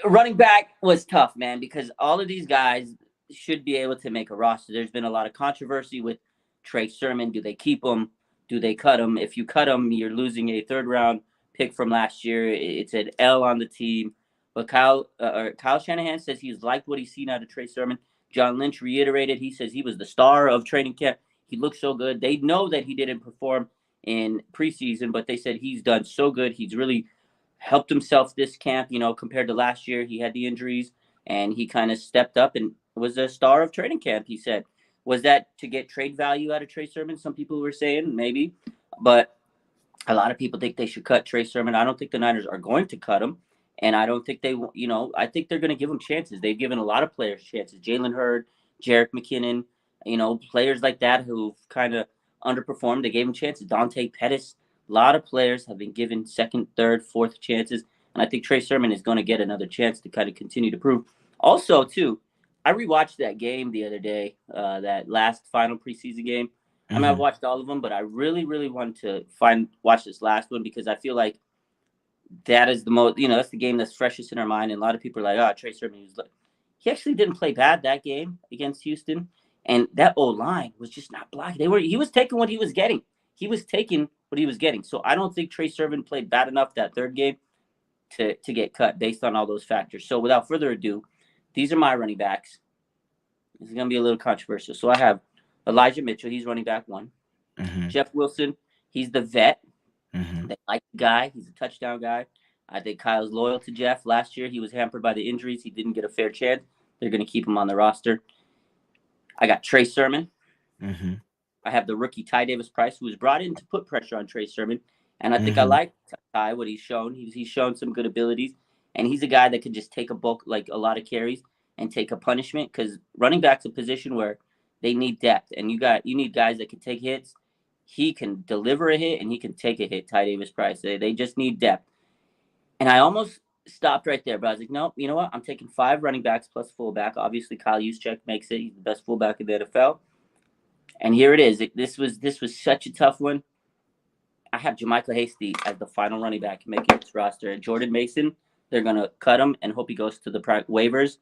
running back was tough, man, because all of these guys should be able to make a roster. There's been a lot of controversy with Trey Sermon. Do they keep him? Do they cut him? If you cut him, you're losing a third-round pick from last year. It's an L on the team. But Kyle Shanahan says he's liked what he's seen out of Trey Sermon. John Lynch reiterated. He says he was the star of training camp. He looked so good. They know that he didn't perform in preseason, but they said he's done so good. He's really helped himself this camp, compared to last year. He had the injuries, and he kind of stepped up and was a star of training camp, he said. Was that to get trade value out of Trey Sermon? Some people were saying maybe, but a lot of people think they should cut Trey Sermon. I don't think the Niners are going to cut him, and I don't think I think they're going to give him chances. They've given a lot of players chances. Jalen Hurd, Jerick McKinnon, players like that who've kind of underperformed. They gave him chances. Dante Pettis, a lot of players have been given second, third, fourth chances, and I think Trey Sermon is going to get another chance to kind of continue to prove. Also, too, I rewatched that game the other day, that last final preseason game I mean, I've watched all of them, but I really, really wanted to watch this last one because I feel like that is the most, that's the game that's freshest in our mind. And a lot of people are like, oh, Trey Sermon, he actually didn't play bad that game against Houston. And that O-line was just not blocking. He was taking what he was getting. He was taking what he was getting. So I don't think Trey Sermon played bad enough that third game to get cut based on all those factors. So without further ado, these are my running backs. This is going to be a little controversial. So I have Elijah Mitchell. He's running back 1. Jeff Wilson. He's the vet. They like the guy. He's a touchdown guy. I think Kyle's loyal to Jeff. Last year, he was hampered by the injuries. He didn't get a fair chance. They're going to keep him on the roster. I got Trey Sermon. I have the rookie Ty Davis-Price, who was brought in to put pressure on Trey Sermon. And I think I like Ty, what he's shown. He's shown some good abilities. And he's a guy that can just take a bulk, like a lot of carries, and take a punishment. Because running back's a position where they need depth. And you need guys that can take hits. He can deliver a hit, and he can take a hit, Ty Davis-Price. They just need depth. And I almost stopped right there, but I was like, no, you know what? I'm taking 5 running backs plus fullback. Obviously, Kyle Juszczyk makes it. He's the best fullback in the NFL. And here it is. This was such a tough one. I have JaMycal Hasty as the final running back making this roster. And Jordan Mason, they're going to cut him and hope he goes to the waivers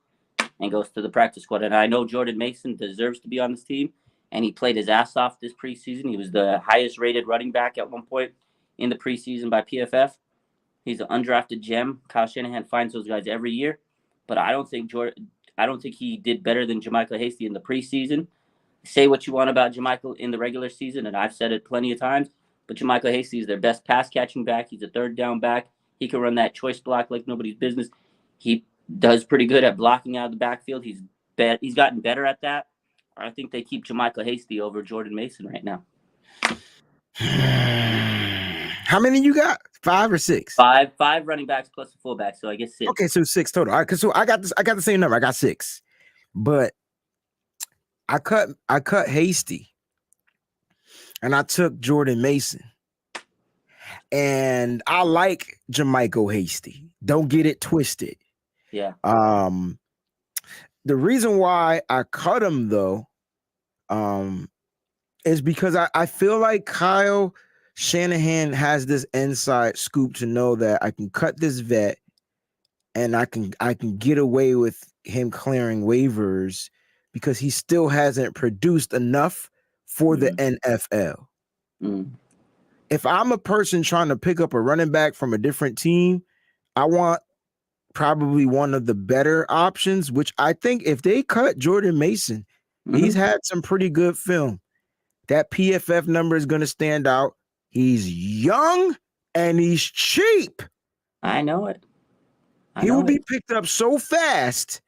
and goes to the practice squad. And I know Jordan Mason deserves to be on this team. And he played his ass off this preseason. He was the highest rated running back at one point in the preseason by PFF. He's an undrafted gem. Kyle Shanahan finds those guys every year. But I don't think he did better than JaMycal Hasty in the preseason. Say what you want about JaMycal in the regular season, and I've said it plenty of times, but JaMycal Hasty is their best pass-catching back. He's a third down back. He can run that choice block like nobody's business. He does pretty good at blocking out of the backfield. He's gotten better at that. I think they keep JaMycal Hasty over Jordan Mason right now. How many you got? 5 or 6? 5 running backs plus a fullback, so I guess 6. Okay, so 6 total. All right, so I got the same number. I got 6. But I cut Hasty and I took Jordan Mason. And I like JaMycal Hasty. Don't get it twisted. Yeah. The reason why I cut him though, is because I feel like Kyle Shanahan has this inside scoop to know that I can cut this vet and I can get away with him clearing waivers because he still hasn't produced enough for the NFL. If I'm a person trying to pick up a running back from a different team, I want probably one of the better options, which I think if they cut Jordan Mason, he's had some pretty good film. That PFF number is going to stand out. He's young and he's cheap. I know it. He will be picked up so fast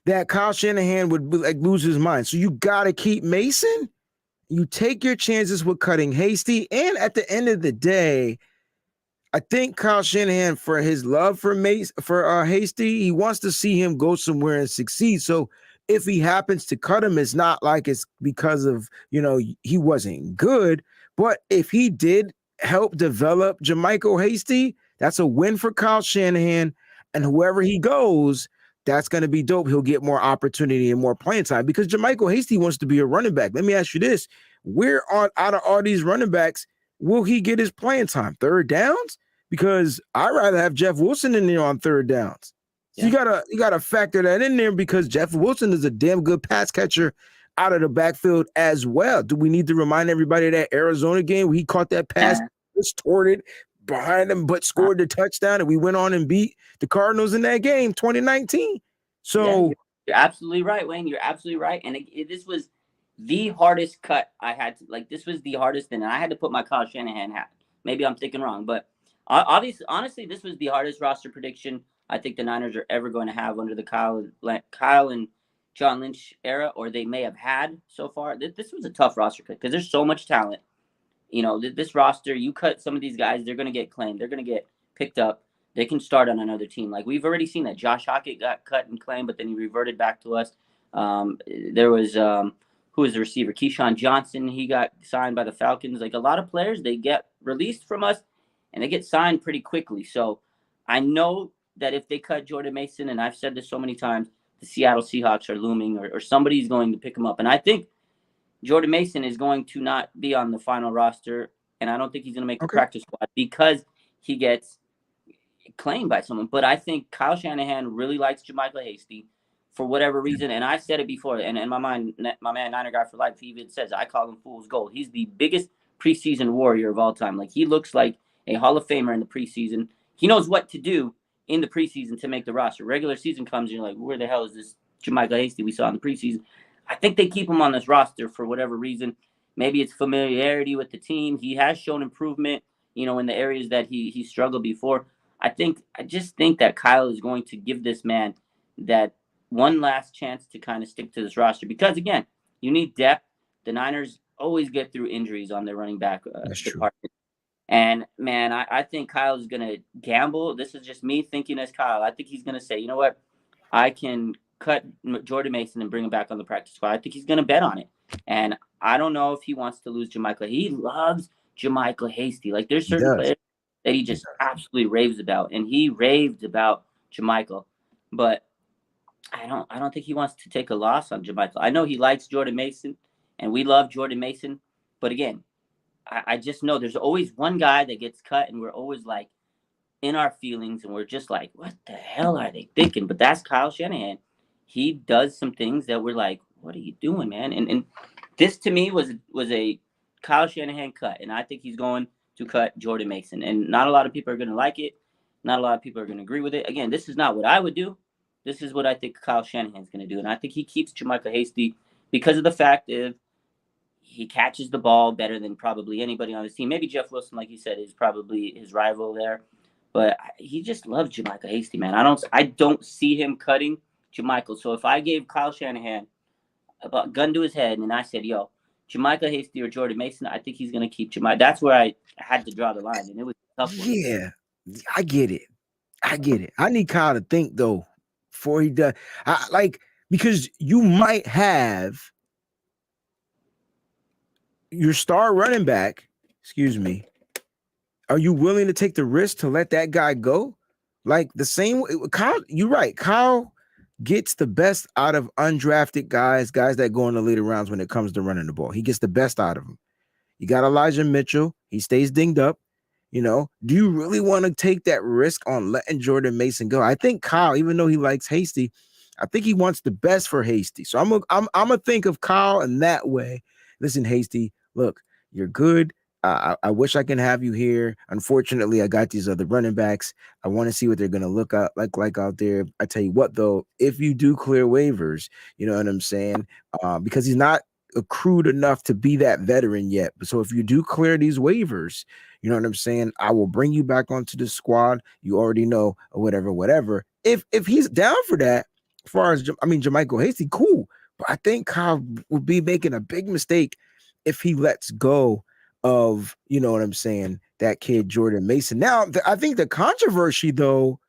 that Kyle Shanahan would lose his mind. So you got to keep Mason. You take your chances with cutting Hasty. And at the end of the day, I think Kyle Shanahan, for his love for Hasty, he wants to see him go somewhere and succeed. So if he happens to cut him, it's not like it's because of, he wasn't good. But if he did help develop JaMycal Hasty, that's a win for Kyle Shanahan. And whoever he goes, that's going to be dope. He'll get more opportunity and more playing time because JaMycal Hasty wants to be a running back. Let me ask you this. Out of all these running backs, will he get his playing time? Third downs? Because I'd rather have Jeff Wilson in there on third downs. So you gotta factor that in there because Jeff Wilson is a damn good pass catcher out of the backfield as well. Do we need to remind everybody of that Arizona game where he caught that pass distorted behind him but scored the touchdown and we went on and beat the Cardinals in that game 2019? So you're absolutely right, Wayne. You're absolutely right. And this was the hardest cut I had to, this was the hardest thing. And I had to put my Kyle Shanahan hat. Maybe I'm thinking wrong, but honestly, this was the hardest roster prediction I think the Niners are ever going to have under the Kyle and John Lynch era, or they may have had so far. This was a tough roster cut because there's so much talent. This roster, you cut some of these guys, they're going to get claimed. They're going to get picked up. They can start on another team. We've already seen that. Josh Hockett got cut and claimed, but then he reverted back to us. There was, who was the receiver? Keyshawn Johnson. He got signed by the Falcons. A lot of players, they get released from us, and they get signed pretty quickly. So I know that if they cut Jordan Mason, and I've said this so many times, the Seattle Seahawks are looming or somebody's going to pick him up. And I think Jordan Mason is going to not be on the final roster, and I don't think he's going to make the Okay. practice squad because he gets claimed by someone. But I think Kyle Shanahan really likes JaMychal Hasty for whatever reason. And I've said it before, and in my mind, my man Niner Guy for Life, he even says, I call him Fool's Gold. He's the biggest preseason warrior of all time. Like, he looks like a Hall of Famer in the preseason. He knows what to do in the preseason to make the roster. Regular season comes, and you're like, where the hell is this JaMychal Hasty we saw in the preseason? I think they keep him on this roster for whatever reason. Maybe it's familiarity with the team. He has shown improvement, in the areas that he struggled before. I just think that Kyle is going to give this man that one last chance to kind of stick to this roster because, again, you need depth. The Niners always get through injuries on their running back department. And, man, I think Kyle is going to gamble. This is just me thinking as Kyle. I think he's going to say, you know what, I can cut Jordan Mason and bring him back on the practice squad. I think he's going to bet on it. And I don't know if he wants to lose JaMychal. He loves JaMychal Hasty. Like, there's certain players that he just absolutely raves about, and he raved about JaMychal. But I don't think he wants to take a loss on JaMychal. I know he likes Jordan Mason, and we love Jordan Mason. But again, I just know there's always one guy that gets cut, and we're always like in our feelings, and we're just like, what the hell are they thinking? But that's Kyle Shanahan. He does some things that we're like, what are you doing, man? And this to me was a Kyle Shanahan cut, and I think he's going to cut Jordan Mason. And not a lot of people are going to like it. Not a lot of people are going to agree with it. Again, this is not what I would do. This is what I think Kyle Shanahan's going to do. And I think he keeps JaMychal Hasty because of the fact that he catches the ball better than probably anybody on his team. Maybe Jeff Wilson, like you said, is probably his rival there. But he just loves JaMychal Hasty, man. I don't see him cutting JaMychal. So if I gave Kyle Shanahan a gun to his head and I said, yo, JaMychal Hasty or Jordan Mason, I think he's going to keep JaMychal. That's where I had to draw the line, and it was a tough one. Yeah, I get it. I need Kyle to think, though, before he does. Because you might have your star running back, are you willing to take the risk to let that guy go? Like the same way, Kyle, you're right. Kyle gets the best out of undrafted guys that go in the later rounds when it comes to running the ball. He gets the best out of them. You got Elijah Mitchell. He stays dinged up. Do you really want to take that risk on letting Jordan Mason go? I think Kyle, even though he likes Hasty, I think he wants the best for Hasty. So I'm gonna think of Kyle in that way. Listen, Hasty, look, you're good. I wish I can have you here. Unfortunately, I got these other running backs. I want to see what they're going to look like out there. I tell you what, though, if you do clear waivers, you know what I'm saying? Because he's not accrued enough to be that veteran yet. So if you do clear these waivers, you know what I'm saying? I will bring you back onto the squad. You already know, or whatever. If he's down for that, as far as JaMychal Hasty, cool. But I think Kyle would be making a big mistake if he lets go of, you know what I'm saying, that kid Jordan Mason. Now, I think the controversy, though,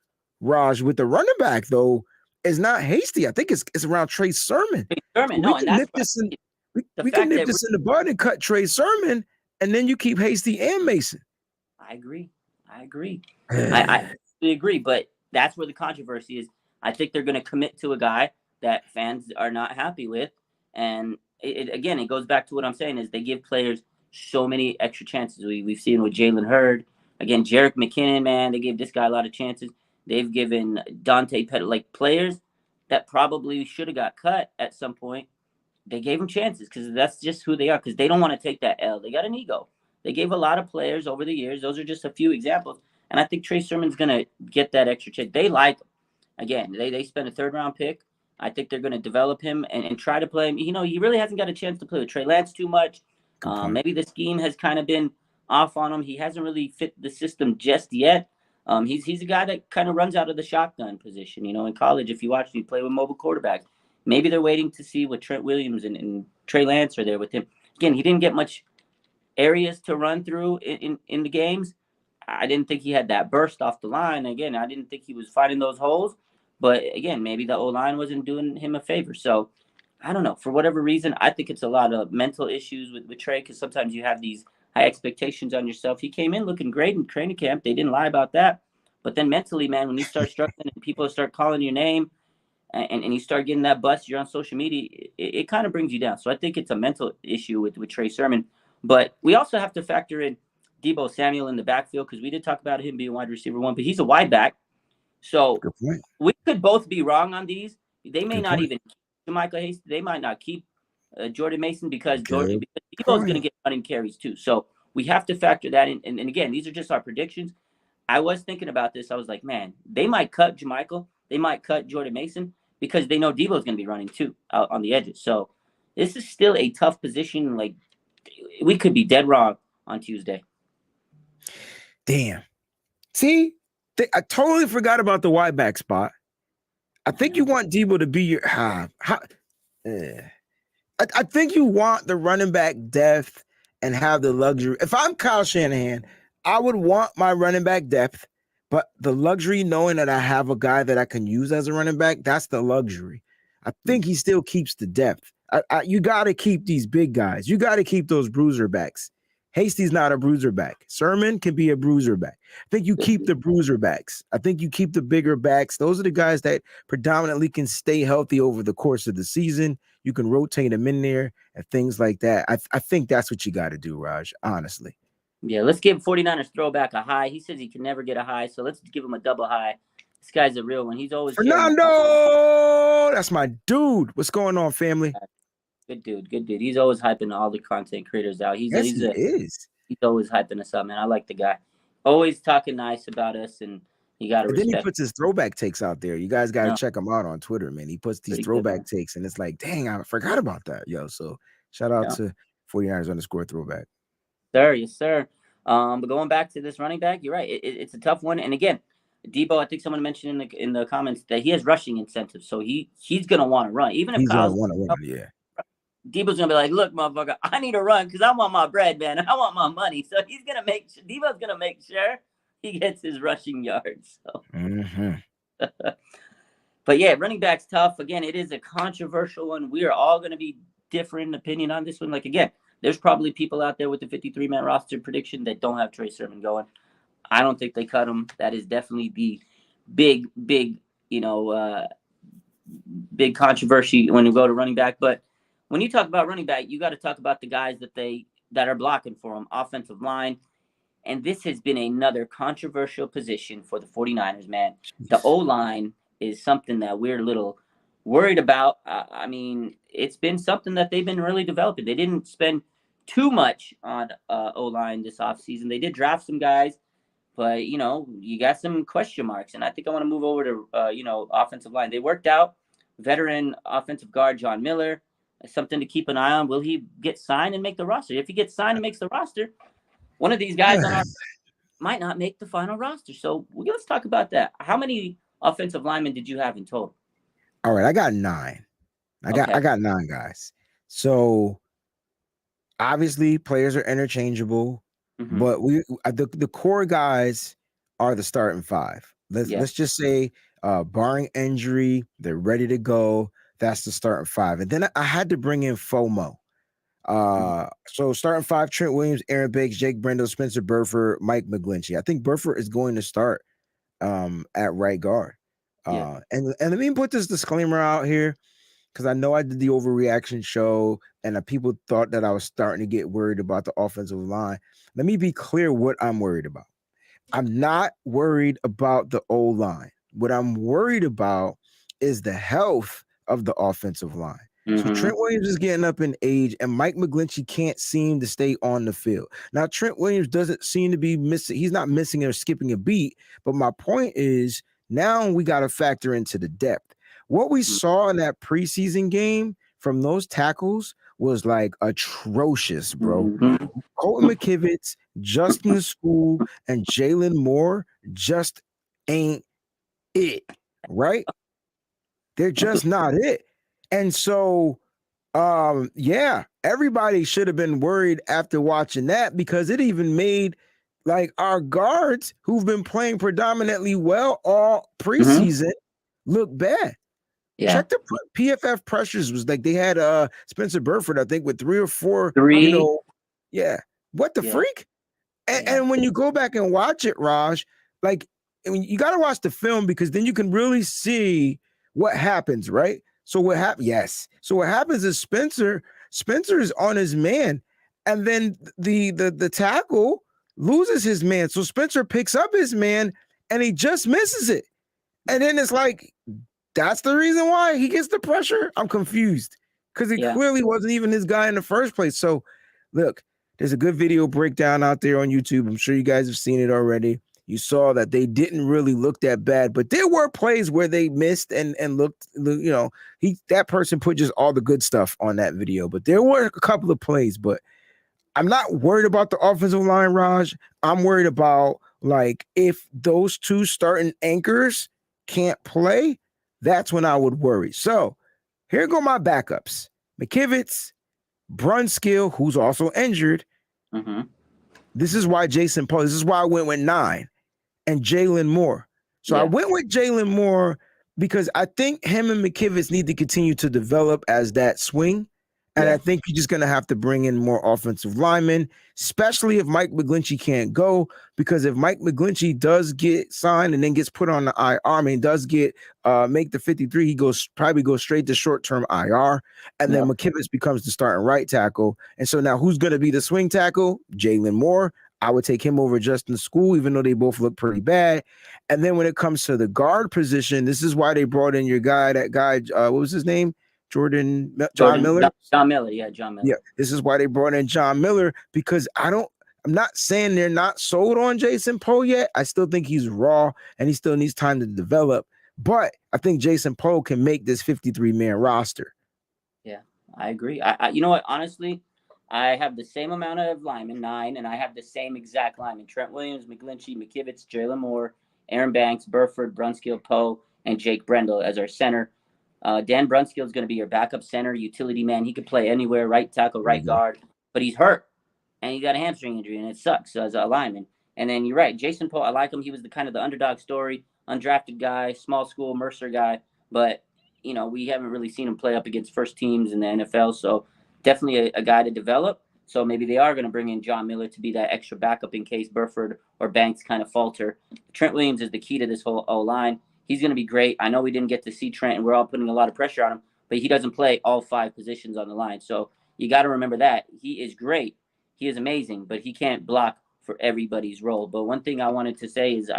Raj, with the running back, though, is not Hasty. I think it's around Trey Sermon. We can nip this in the bud and cut Trey Sermon, and then you keep Hasty and Mason. I agree. I agree, but that's where the controversy is. I think they're going to commit to a guy that fans are not happy with, and it goes back to what I'm saying is they give players so many extra chances. We've seen with Jalen Hurd. Again, Jerick McKinnon, man, they gave this guy a lot of chances. They've given Dante Pettit, like players that probably should have got cut at some point. They gave him chances because that's just who they are, because they don't want to take that L. They got an ego. They gave a lot of players over the years. Those are just a few examples. And I think Trey Sermon's going to get that extra chance. They like him. Again, they spent a third-round pick. I think they're going to develop him and try to play him. He really hasn't got a chance to play with Trey Lance too much. Maybe the scheme has kind of been off on him. He hasn't really fit the system just yet. He's a guy that kind of runs out of the shotgun position. In college, if you watch, he play with mobile quarterbacks. Maybe they're waiting to see what Trent Williams and Trey Lance are there with him. Again, he didn't get much areas to run through in the games. I didn't think he had that burst off the line. Again, I didn't think he was finding those holes. But again, maybe the O-line wasn't doing him a favor. So I don't know. For whatever reason, I think it's a lot of mental issues with Trey, because sometimes you have these high expectations on yourself. He came in looking great in training camp. They didn't lie about that. But then mentally, man, when you start struggling and people start calling your name, and you start getting that bust, you're on social media, it kind of brings you down. So I think it's a mental issue with Trey Sermon. But we also have to factor in Deebo Samuel in the backfield, because we did talk about him being wide receiver 1, but he's a wide back. So we could both be wrong on these. They may not even keep Michael Hasty. They might not keep Jordan Mason because Deebo is going to get running carries too. So we have to factor that in. And again, these are just our predictions. I was thinking about this. I was like, man, they might cut Jermichael. They might cut Jordan Mason because they know Deebo is going to be running too out on the edges. So this is still a tough position. Like, we could be dead wrong on Tuesday. Damn. See, I totally forgot about the wide back spot. I think you want Deebo to be your I think you want the running back depth and have the luxury. If I'm Kyle Shanahan, I would want my running back depth, but the luxury knowing that I have a guy that I can use as a running back, that's the luxury. I think he still keeps the depth. You got to keep these big guys. You got to keep those bruiser backs. Hasty's not a bruiser back. Sermon can be a bruiser back. I think you keep the bruiser backs. I think you keep the bigger backs. Those are the guys that predominantly can stay healthy over the course of the season. You can rotate them in there and things like that. I think that's what you got to do, Raj, honestly. Yeah, let's give 49ers throwback a high. He says he can never get a high, so let's give him a double high. This guy's a real one. He's always Fernando. That's my dude. What's going on, family? Good dude. He's always hyping all the content creators out. He's always hyping us up, man. I like the guy. Always talking nice about us, and you got to respect. Then he puts his throwback takes out there. You guys got to check him out on Twitter, man. He puts these throwback takes, and it's like, dang, I forgot about that, yo. So shout out to 49ers_throwback. Sir, yes, sir. But going back to this running back, you're right. It's a tough one. And again, Deebo, I think someone mentioned in the comments that he has rushing incentives, so he's gonna want to run, even if Kyle's gonna want to run. Yeah. Deebo's gonna be like, look, motherfucker, I need to run because I want my bread, man. I want my money. So Deebo's gonna make sure he gets his rushing yards. So. But yeah, running back's tough. Again, it is a controversial one. We are all gonna be different opinion on this one. Like, again, there's probably people out there with the 53-man roster prediction that don't have Trey Sermon going. I don't think they cut him. That is definitely the big, big controversy when you go to running back. But when you talk about running back, you got to talk about the guys that are blocking for him, offensive line. And this has been another controversial position for the 49ers, man. The O-line is something that we're a little worried about. I mean, it's been something that they've been really developing. They didn't spend too much on O-line this offseason. They did draft some guys, but, you got some question marks. And I think I want to move over to, offensive line. They worked out veteran offensive guard John Miller. Something to keep an eye on. Will he get signed and make the roster? If he gets signed and makes the roster, one of these guys on our might not make the final roster. So let's talk about that. How many offensive linemen did you have in total? All right, I got 9. I got 9 guys. So obviously players are interchangeable, but the core guys are the starting 5. Let's just say barring injury, they're ready to go. That's the starting 5. And then I had to bring in FOMO. So starting 5, Trent Williams, Aaron Banks, Jake Brendel, Spencer Burford, Mike McGlinchey. I think Burford is going to start at right guard. And let me put this disclaimer out here, because I know I did the overreaction show and people thought that I was starting to get worried about the offensive line. Let me be clear what I'm worried about. I'm not worried about the O-line. What I'm worried about is the health of the offensive line. So Trent Williams is getting up in age, and Mike McGlinchey can't seem to stay on the field. Now, Trent Williams doesn't seem to be missing. He's not missing or skipping a beat. But my point is, now we got to factor into the depth. What we saw in that preseason game from those tackles was like atrocious, bro. Colton McKivitz, Justin School, and Jalen Moore just ain't it, right? They're just not it. And so, everybody should have been worried after watching that, because it even made like our guards who've been playing predominantly well all preseason look bad. Yeah. Check the PFF pressures. Was like they had Spencer Burford, I think, with 3 or 4. What the freak? And when you go back and watch it, Raj, like, I mean, you got to watch the film, because then you can really see what happens, right? So what happens? Yes. So what happens is Spencer is on his man, and then the tackle loses his man. So Spencer picks up his man, and he just misses it. And then it's like, that's the reason why he gets the pressure. I'm confused because he clearly wasn't even his guy in the first place. So, look, there's a good video breakdown out there on YouTube. I'm sure you guys have seen it already. You saw that they didn't really look that bad, but there were plays where they missed and looked, you know, that person put just all the good stuff on that video. But there were a couple of plays, but I'm not worried about the offensive line, Raj. I'm worried about, like, if those two starting anchors can't play, that's when I would worry. So here go my backups. McKivitz, Brunskill, who's also injured. Mm-hmm. This is why Jason Poe, this is why I went with 9, and Jalen Moore. So I went with Jalen Moore because I think him and McKivitz need to continue to develop as that swing. And I think you're just going to have to bring in more offensive linemen, especially if Mike McGlinchey can't go, because if Mike McGlinchey does get signed and then gets put on the IR, I mean, does get make the 53, he probably goes straight to short-term IR, and then McKivitz becomes the starting right tackle. And so now who's going to be the swing tackle? Jalen Moore. I would take him over Justin School, even though they both look pretty bad. And then when it comes to the guard position, this is why they brought in your guy, what was his name? John Miller. John Miller. Yeah, this is why they brought in John Miller, because I'm not saying they're not sold on Jason Poe yet. I still think he's raw and he still needs time to develop. But I think Jason Poe can make this 53-man roster. Yeah, I agree. I you know what? Honestly, I have the same amount of linemen, 9, and I have the same exact linemen: Trent Williams, McGlinchey, McKivitz, Jalen Moore, Aaron Banks, Burford, Brunskill, Poe, and Jake Brendel as our center. Dan Brunskill is going to be your backup center, utility man. He could play anywhere, right tackle, right guard, but he's hurt, and he got a hamstring injury, and it sucks as a lineman. And then you're right, Jason Poe, I like him. He was the kind of the underdog story, undrafted guy, small school Mercer guy, but you know, we haven't really seen him play up against first teams in the NFL, so definitely a guy to develop. So maybe they are going to bring in John Miller to be that extra backup in case Burford or Banks kind of falter. Trent Williams is the key to this whole O-line. He's going to be great. I know we didn't get to see Trent, and we're all putting a lot of pressure on him, but he doesn't play all 5 positions on the line. So you got to remember that. He is great. He is amazing, but he can't block for everybody's role. But one thing I wanted to say is,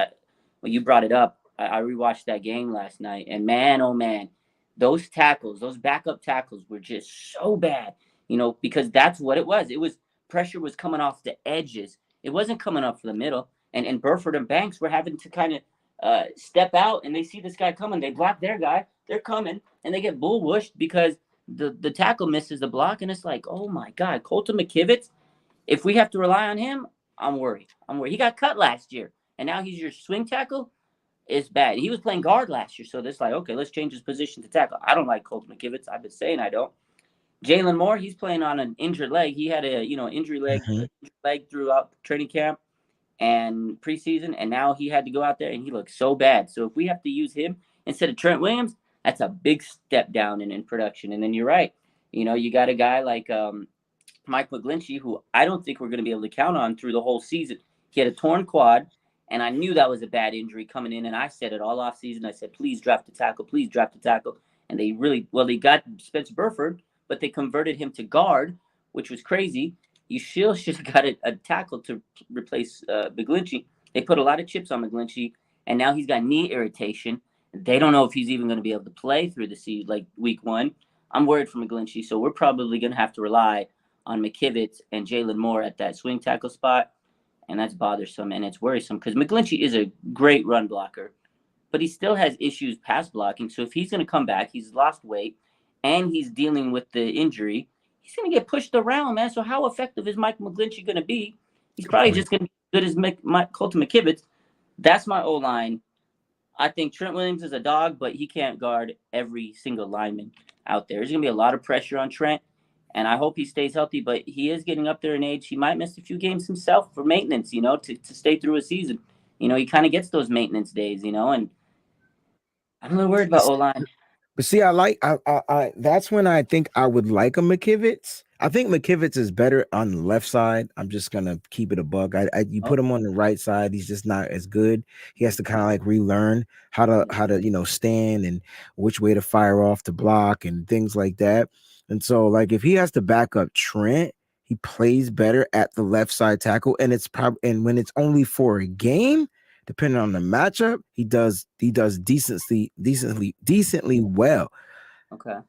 when you brought it up, I rewatched that game last night, and man, oh man, those tackles, those backup tackles were just so bad, you know, because that's what it was. It was pressure was coming off the edges. It wasn't coming up for the middle. And Burford and Banks were having to kind of step out, and they see this guy coming. They block their guy. They're coming, and they get bull-whooshed because the tackle misses the block, and it's like, oh, my God, Colton McKivitz, if we have to rely on him, I'm worried. He got cut last year, and now he's your swing tackle. It's bad. He was playing guard last year, so it's like, okay, let's change his position to tackle. I don't like Colton McKivitz. I've been saying I don't. Jalen Moore, he's playing on an injured leg. He had a injury leg throughout training camp and preseason, and now he had to go out there, and he looks so bad. So if we have to use him instead of Trent Williams, that's a big step down in production. And then you're right. You know, you got a guy like Mike McGlinchey, who I don't think we're going to be able to count on through the whole season. He had a torn quad, and I knew that was a bad injury coming in, and I said it all off season. I said, please draft a tackle, please draft a tackle. And they got Spencer Burford, but they converted him to guard, which was crazy. You should have got a tackle to replace McGlinchey. They put a lot of chips on McGlinchey, and now he's got knee irritation. They don't know if he's even going to be able to play through the season, like week 1. I'm worried for McGlinchey, so we're probably going to have to rely on McKivitz and Jalen Moore at that swing tackle spot, and that's bothersome, and it's worrisome because McGlinchey is a great run blocker, but he still has issues pass blocking. So if he's going to come back, he's lost weight, and he's dealing with the injury, he's going to get pushed around, man. So how effective is Mike McGlinchey going to be? He's probably just going to be as good as Colton McKivitz. That's my O-line. I think Trent Williams is a dog, but he can't guard every single lineman out there. There's going to be a lot of pressure on Trent, and I hope he stays healthy, but he is getting up there in age. He might miss a few games himself for maintenance, you know, to stay through a season. You know, he kind of gets those maintenance days, you know, and I'm a little worried about O-line. But see, I that's when I think I would like a McKivitz. I think McKivitz is better on the left side. I'm just gonna keep it a buck. You Oh, put him on the right side, he's just not as good. He has to kind of like relearn how to stand and which way to fire off to block and things like that. And so like if he has to back up Trent, he plays better at the left side tackle. And it's probably and when it's only for a game, depending on the matchup, he does decently well. okay.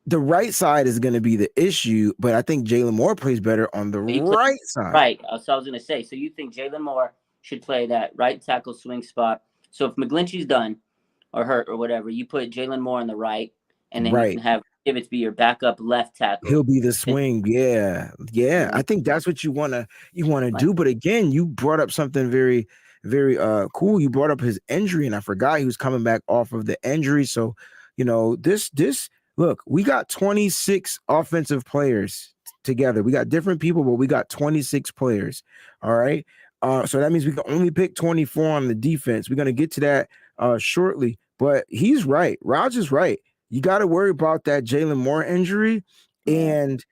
The right side is going to be the issue, but I think Jalen Moore plays better on the So you put right side. right. So I was gonna say. So you think Jalen Moore should play that right tackle swing spot? So if McGlinchey's done or hurt or whatever, you put Jalen Moore on the right, and then you can Right. have Kivitz be your backup left tackle. He'll be the swing. Yeah. Yeah. And I think that's what you wanna right. do. But again, you brought up something very, very cool. You brought up his injury, and I forgot he was coming back off of the injury. So, this look, we got 26 offensive players together. We got different people, but we got 26 players. All right. So that means we can only pick 24 on the defense. We're gonna get to that shortly. But he's right. Raj is right. You got to worry about that Jalen Moore injury. Yeah. And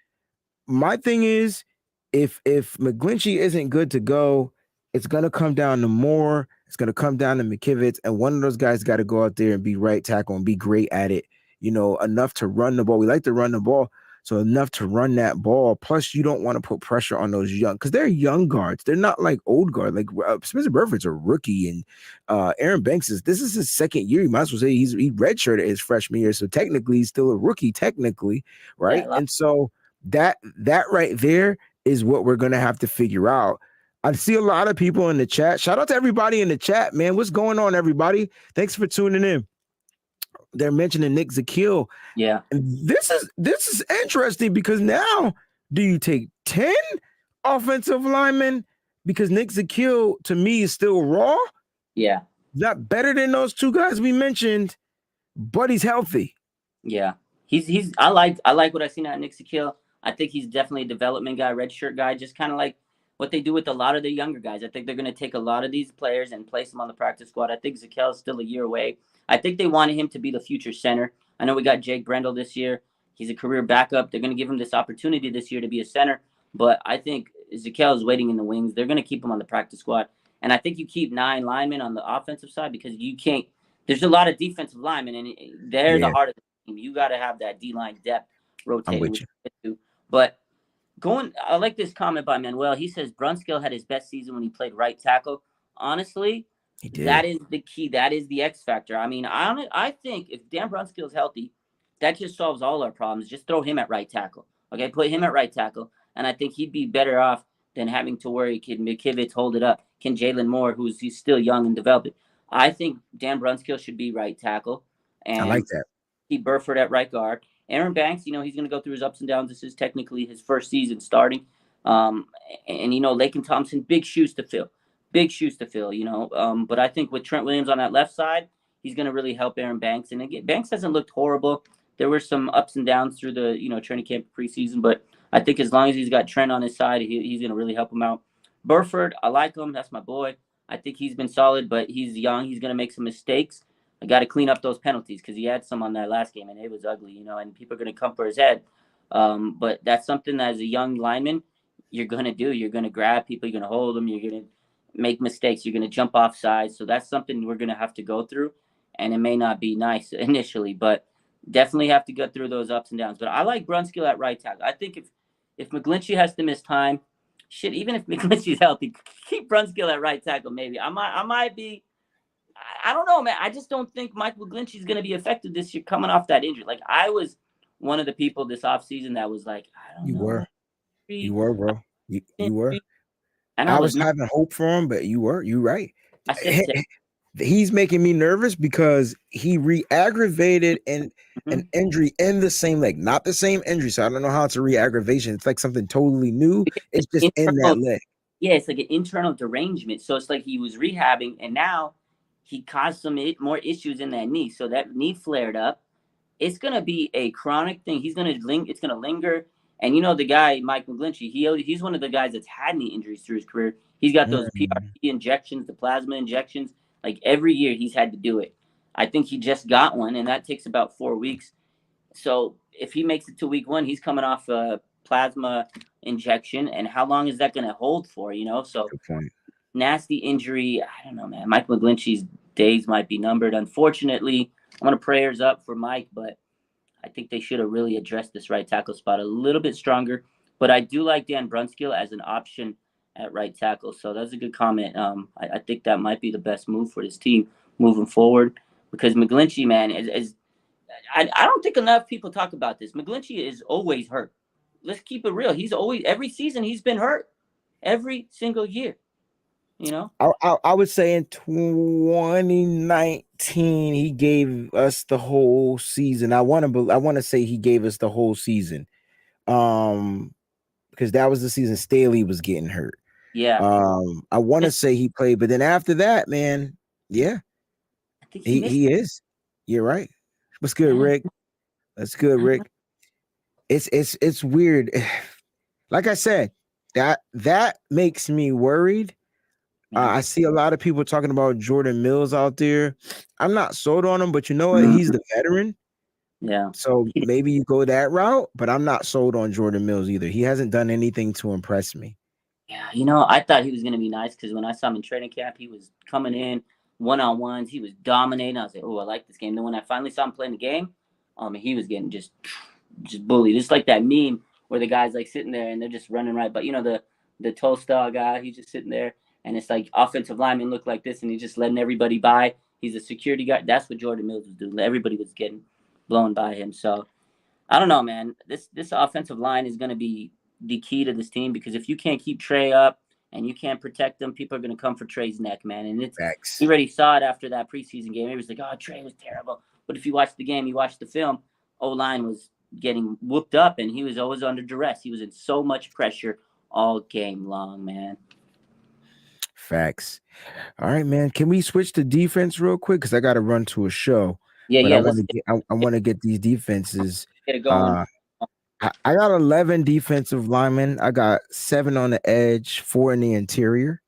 my thing is, if McGlinchey isn't good to go, it's gonna come down to Moore. It's gonna come down to McKivitz, and one of those guys got to go out there and be right tackle and be great at it. Enough to run the ball. We like to run the ball, so enough to run that ball. Plus, you don't want to put pressure on those young because they're young guards. They're not like old guard. Like Spencer Burford's a rookie, and Aaron Banks this is his second year. You might as well say he redshirted his freshman year, so technically he's still a rookie, technically, right? Yeah. And so that right there is what we're gonna have to figure out. I see a lot of people in the chat. Shout out to everybody in the chat, man. What's going on, everybody? Thanks for tuning in. They're mentioning Nick Zakil. Yeah. And this is interesting because now do you take 10 offensive linemen? Because Nick Zakil to me is still raw. Yeah. Not better than those two guys we mentioned, but he's healthy. Yeah. He's I like what I seen out of Nick Zakil. I think he's definitely a development guy, red shirt guy, just kind of like what they do with a lot of the younger guys. I think they're going to take a lot of these players and place them on the practice squad. I think Zakil is still a year away. I think they wanted him to be the future center. I know we got Jake Brendel this year. He's a career backup. They're going to give him this opportunity this year to be a center. But I think Zakil is waiting in the wings. They're going to keep him on the practice squad. And I think you keep 9 linemen on the offensive side because you can't – there's a lot of defensive linemen, and they're the heart of the team. You got to have that D-line depth rotated. I'm with you. But I like this comment by Manuel. He says Brunskill had his best season when he played right tackle. Honestly, that is the key. That is the X factor. I mean, I think if Dan Brunskill is healthy, that just solves all our problems. Just throw him at right tackle. Okay, put him at right tackle, and I think he'd be better off than having to worry, can McKivitz hold it up? Can Jalen Moore, he's still young and developing? I think Dan Brunskill should be right tackle. And I like that. Keep Burford at right guard. Aaron Banks, he's going to go through his ups and downs. This is technically his first season starting. And Laken Thompson, big shoes to fill. But I think with Trent Williams on that left side, he's going to really help Aaron Banks. And again, Banks hasn't looked horrible. There were some ups and downs through the, training camp preseason, but I think as long as he's got Trent on his side, he's going to really help him out. Burford, I like him. That's my boy. I think he's been solid, but he's young. He's going to make some mistakes. I got to clean up those penalties because he had some on that last game, and it was ugly, and people are going to come for his head. But that's something that as a young lineman, you're going to do. You're going to grab people. You're going to hold them. You're going to make mistakes. You're going to jump off sides. So that's something we're going to have to go through, and it may not be nice initially, but definitely have to go through those ups and downs. But I like Brunskill at right tackle. I think if McGlinchey has to miss time, even if McGlinchey's healthy, keep Brunskill at right tackle maybe. I might be – I don't know, man. I just don't think Michael McGlinchey is going to be effective this year coming off that injury. Like, I was one of the people this offseason that was like, I don't know. You were, bro. You were. And I was having hope for him, but you were. You're right. He's making me nervous because he re-aggravated an injury in the same leg. Not the same injury, so I don't know how it's a re-aggravation. It's like something totally new. It's just in that leg. Yeah, it's like an internal derangement. So it's like he was rehabbing, and now he caused some more issues in that knee. So that knee flared up. It's going to be a chronic thing. It's going to linger. And the guy, Mike McGlinchey, he's one of the guys that's had knee injuries through his career. He's got those PRP injections, the plasma injections. Like every year he's had to do it. I think he just got one, and that takes about 4 weeks. So if he makes it to week 1, he's coming off a plasma injection, and how long is that going to hold for? So nasty injury. I don't know, man. Mike McGlinchey's days might be numbered. Unfortunately, I'm gonna prayers up for Mike, but I think they should have really addressed this right tackle spot a little bit stronger. But I do like Dan Brunskill as an option at right tackle. So that's a good comment. I think that might be the best move for this team moving forward, because McGlinchey, man, I don't think enough people talk about this. McGlinchey is always hurt. Let's keep it real. He's always, every season he's been hurt, every single year. I would say in 2019 he gave us the whole season. I want to say he gave us the whole season, because that was the season Staley was getting hurt. Yeah. I want to say he played, but then after that, man, yeah, I think he is. You're right. What's good, Rick? That's good, Rick. It's weird. Like I said, that makes me worried. I see a lot of people talking about Jordan Mills out there. I'm not sold on him, but you know what? He's the veteran. Yeah. So maybe you go that route, but I'm not sold on Jordan Mills either. He hasn't done anything to impress me. Yeah, I thought he was going to be nice, because when I saw him in training camp, he was coming in one-on-ones. He was dominating. I was like, oh, I like this game. Then when I finally saw him playing the game, he was getting just bullied. It's like that meme where the guy's like sitting there and they're just running right. But, the Tolstar guy, he's just sitting there. And it's like offensive linemen look like this, and he's just letting everybody by. He's a security guard. That's what Jordan Mills was doing. Everybody was getting blown by him. So I don't know, man. This offensive line is going to be the key to this team, because if you can't keep Trey up and you can't protect them, people are going to come for Trey's neck, man. And you already saw it after that preseason game. It was like, oh, Trey was terrible. But if you watch the game, you watch the film, O-line was getting whooped up, and he was always under duress. He was in so much pressure all game long, man. Facts. All right, man. Can we switch to defense real quick? Because I got to run to a show. Yeah, but yeah. I want to get these defenses. Get it going. I got 11 defensive linemen. I got 7 on the edge, 4 in the interior.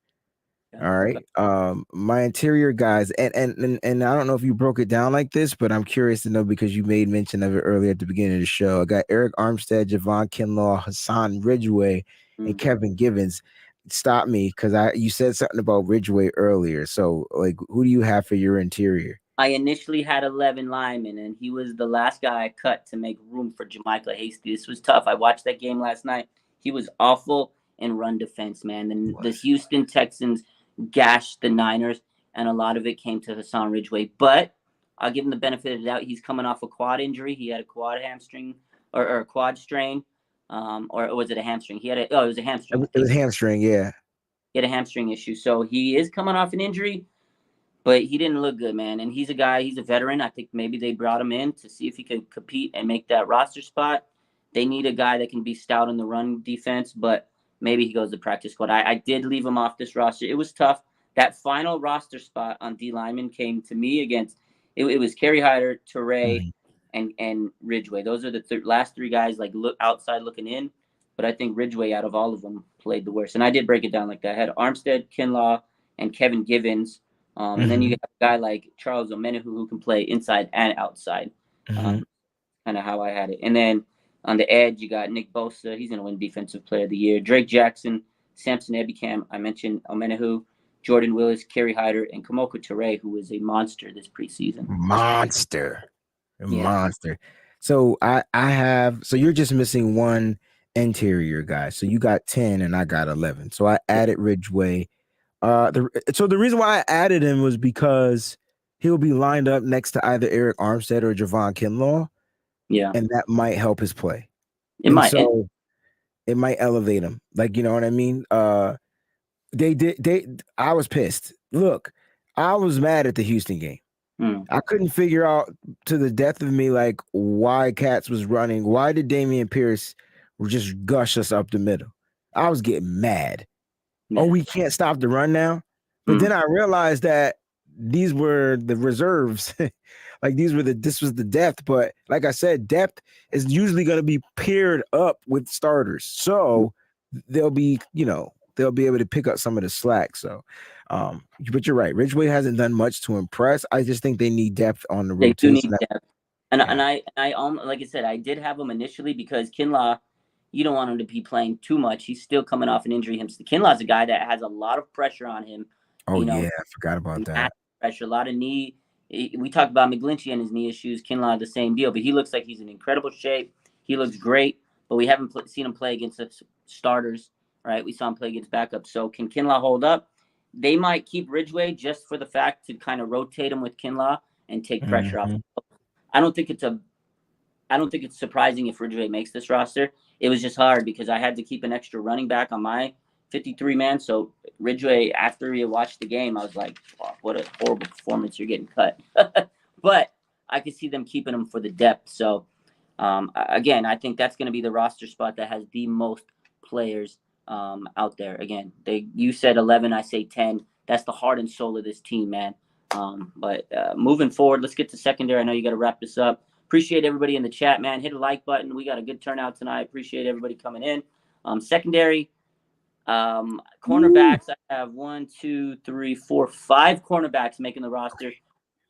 All right. My interior guys, and I don't know if you broke it down like this, but I'm curious to know, because you made mention of it earlier at the beginning of the show. I got Eric Armstead, Javon Kinlaw, Hassan Ridgeway, and Kevin Givens. Stop me, because you said something about Ridgeway earlier. So, like, who do you have for your interior? I initially had 11 linemen, and he was the last guy I cut to make room for Jermichael Hasty. This was tough. I watched that game last night. He was awful in run defense, man. And the Houston Texans gashed the Niners, and a lot of it came to Hassan Ridgeway. But I'll give him the benefit of the doubt. He's coming off a quad injury. He had a quad hamstring or a quad strain. Or was it a hamstring? It was a hamstring. It was hamstring, yeah. He had a hamstring issue. So he is coming off an injury, but he didn't look good, man. And he's a veteran. I think maybe they brought him in to see if he could compete and make that roster spot. They need a guy that can be stout in the run defense, but maybe he goes to practice squad. I did leave him off this roster. It was tough. That final roster spot on D lineman came to me against, it was Kerry Hyder, Teray, and Ridgeway. Those are the last 3 guys, like, look outside looking in. But I think Ridgeway, out of all of them, played the worst. And I did break it down like that. I had Armstead, Kinlaw, and Kevin Givens. And then you have a guy like Charles Omenihu, who can play inside and outside. Kind of how I had it. And then on the edge, you got Nick Bosa. He's going to win Defensive Player of the Year. Drake Jackson, Samson Ebicam. I mentioned Omenihu, Jordan Willis, Kerry Hyder, and Kamoko Teray, who was a monster this preseason. Monster. So I have, so you're just missing 1 interior guy. So you got 10 and I got 11. So I added Ridgeway. So the reason why I added him was because he'll be lined up next to either Eric Armstead or Javon Kinlaw. Yeah. And that might help his play. It might. So it might elevate him. Like, you know what I mean? I was pissed. Look, I was mad at the Houston game. I couldn't figure out, to the death of me, like, why Cats was running. Why did Damian Pierce just gush us up the middle? I was getting mad. Yeah. Oh, we can't stop the run now? But then I realized that these were the reserves. Like, this was the depth. But like I said, depth is usually going to be paired up with starters. So they'll be able to pick up some of the slack. So, but you're right. Ridgeway hasn't done much to impress. I just think they need depth on the rotation. They do need depth. And Yeah. I like I said, I did have him initially because Kinlaw, you don't want him to be playing too much. He's still coming off an injury. Kinlaw's a guy that has a lot of pressure on him. Oh yeah, I forgot about that. Pressure, a lot of knee. We talked about McGlinchey and his knee issues. Kinlaw, the same deal, but he looks like he's in incredible shape. He looks great, but we haven't seen him play against the starters, right? We saw him play against backups. So can Kinlaw hold up? They might keep Ridgeway just for the fact to kind of rotate him with Kinlaw and take pressure off. I don't think it's surprising if Ridgeway makes this roster. It was just hard because I had to keep an extra running back on my 53-man. So Ridgeway, after we watched the game, I was like, oh, what a horrible performance. You're getting cut. But I could see them keeping him for the depth. So, again, I think that's going to be the roster spot that has the most players out there. Again, you said 11, I say 10. That's the heart and soul of this team, man. But moving forward, let's get to secondary. I know you got to wrap this up. Appreciate everybody in the chat, man. Hit a like button. We got a good turnout tonight. Appreciate everybody coming in. Secondary, cornerbacks. I have 1, 2, 3, 4, 5 cornerbacks making the roster.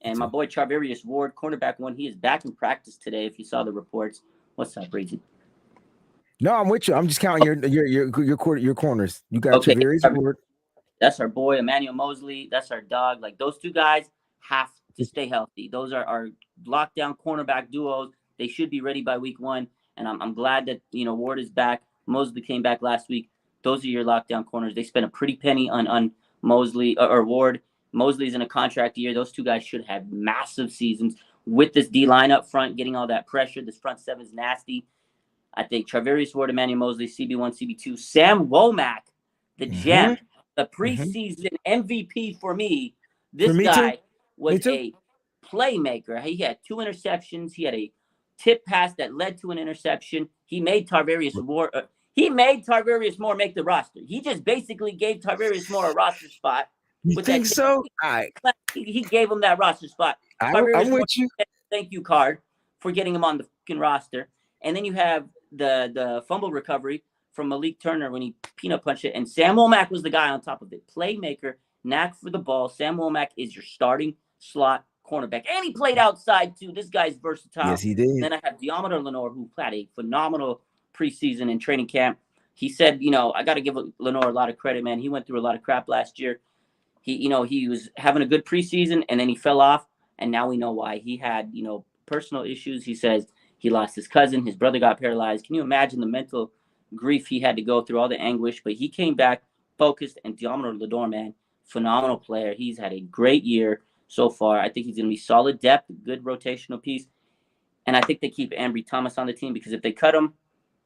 And my boy Charvarius Ward, cornerback 1, he is back in practice today. If you saw the reports, what's up, Breezy? No, I'm with you. I'm just counting your corners. You got Charvarius Ward. That's our boy Emmanuel Mosley. That's our dog. Like those two guys have to stay healthy. Those are our lockdown cornerback duos. They should be ready by week 1. And I'm glad that Ward is back. Mosley came back last week. Those are your lockdown corners. They spent a pretty penny on Mosley or Ward. Mosley's in a contract year. Those two guys should have massive seasons with this D line up front, getting all that pressure. This front seven is nasty. I think Charvarius Ward, Emmanuel Mosley, CB1, CB2, Sam Womack, the gem. The preseason MVP for me. This guy was a playmaker. He had 2 interceptions. He had a tip pass that led to an interception. He made Tarvarius Moore. He made Tarvarius Moore make the roster. He just basically gave Tarvarius Moore a roster spot. You think so? He gave him that roster spot. I'm with you. Thank you card for getting him on the fucking roster. And then you have the fumble recovery from Malik Turner when he peanut punched it. And Sam Womack was the guy on top of it. Playmaker, knack for the ball. Sam Womack is your starting slot cornerback. And he played outside, too. This guy's versatile. Yes, he did. And then I have Diomedar Lenore, who had a phenomenal preseason and training camp. He said, I got to give Lenore a lot of credit, man. He went through a lot of crap last year. He was having a good preseason, and then he fell off. And now we know why. He had, personal issues. He says he lost his cousin. His brother got paralyzed. Can you imagine the mental grief he had to go through, all the anguish? But he came back focused, and Diomedar Lenore, man, phenomenal player. He's had a great year so far. I think he's going to be solid depth, good rotational piece. And I think they keep Emery Thomas on the team because if they cut him,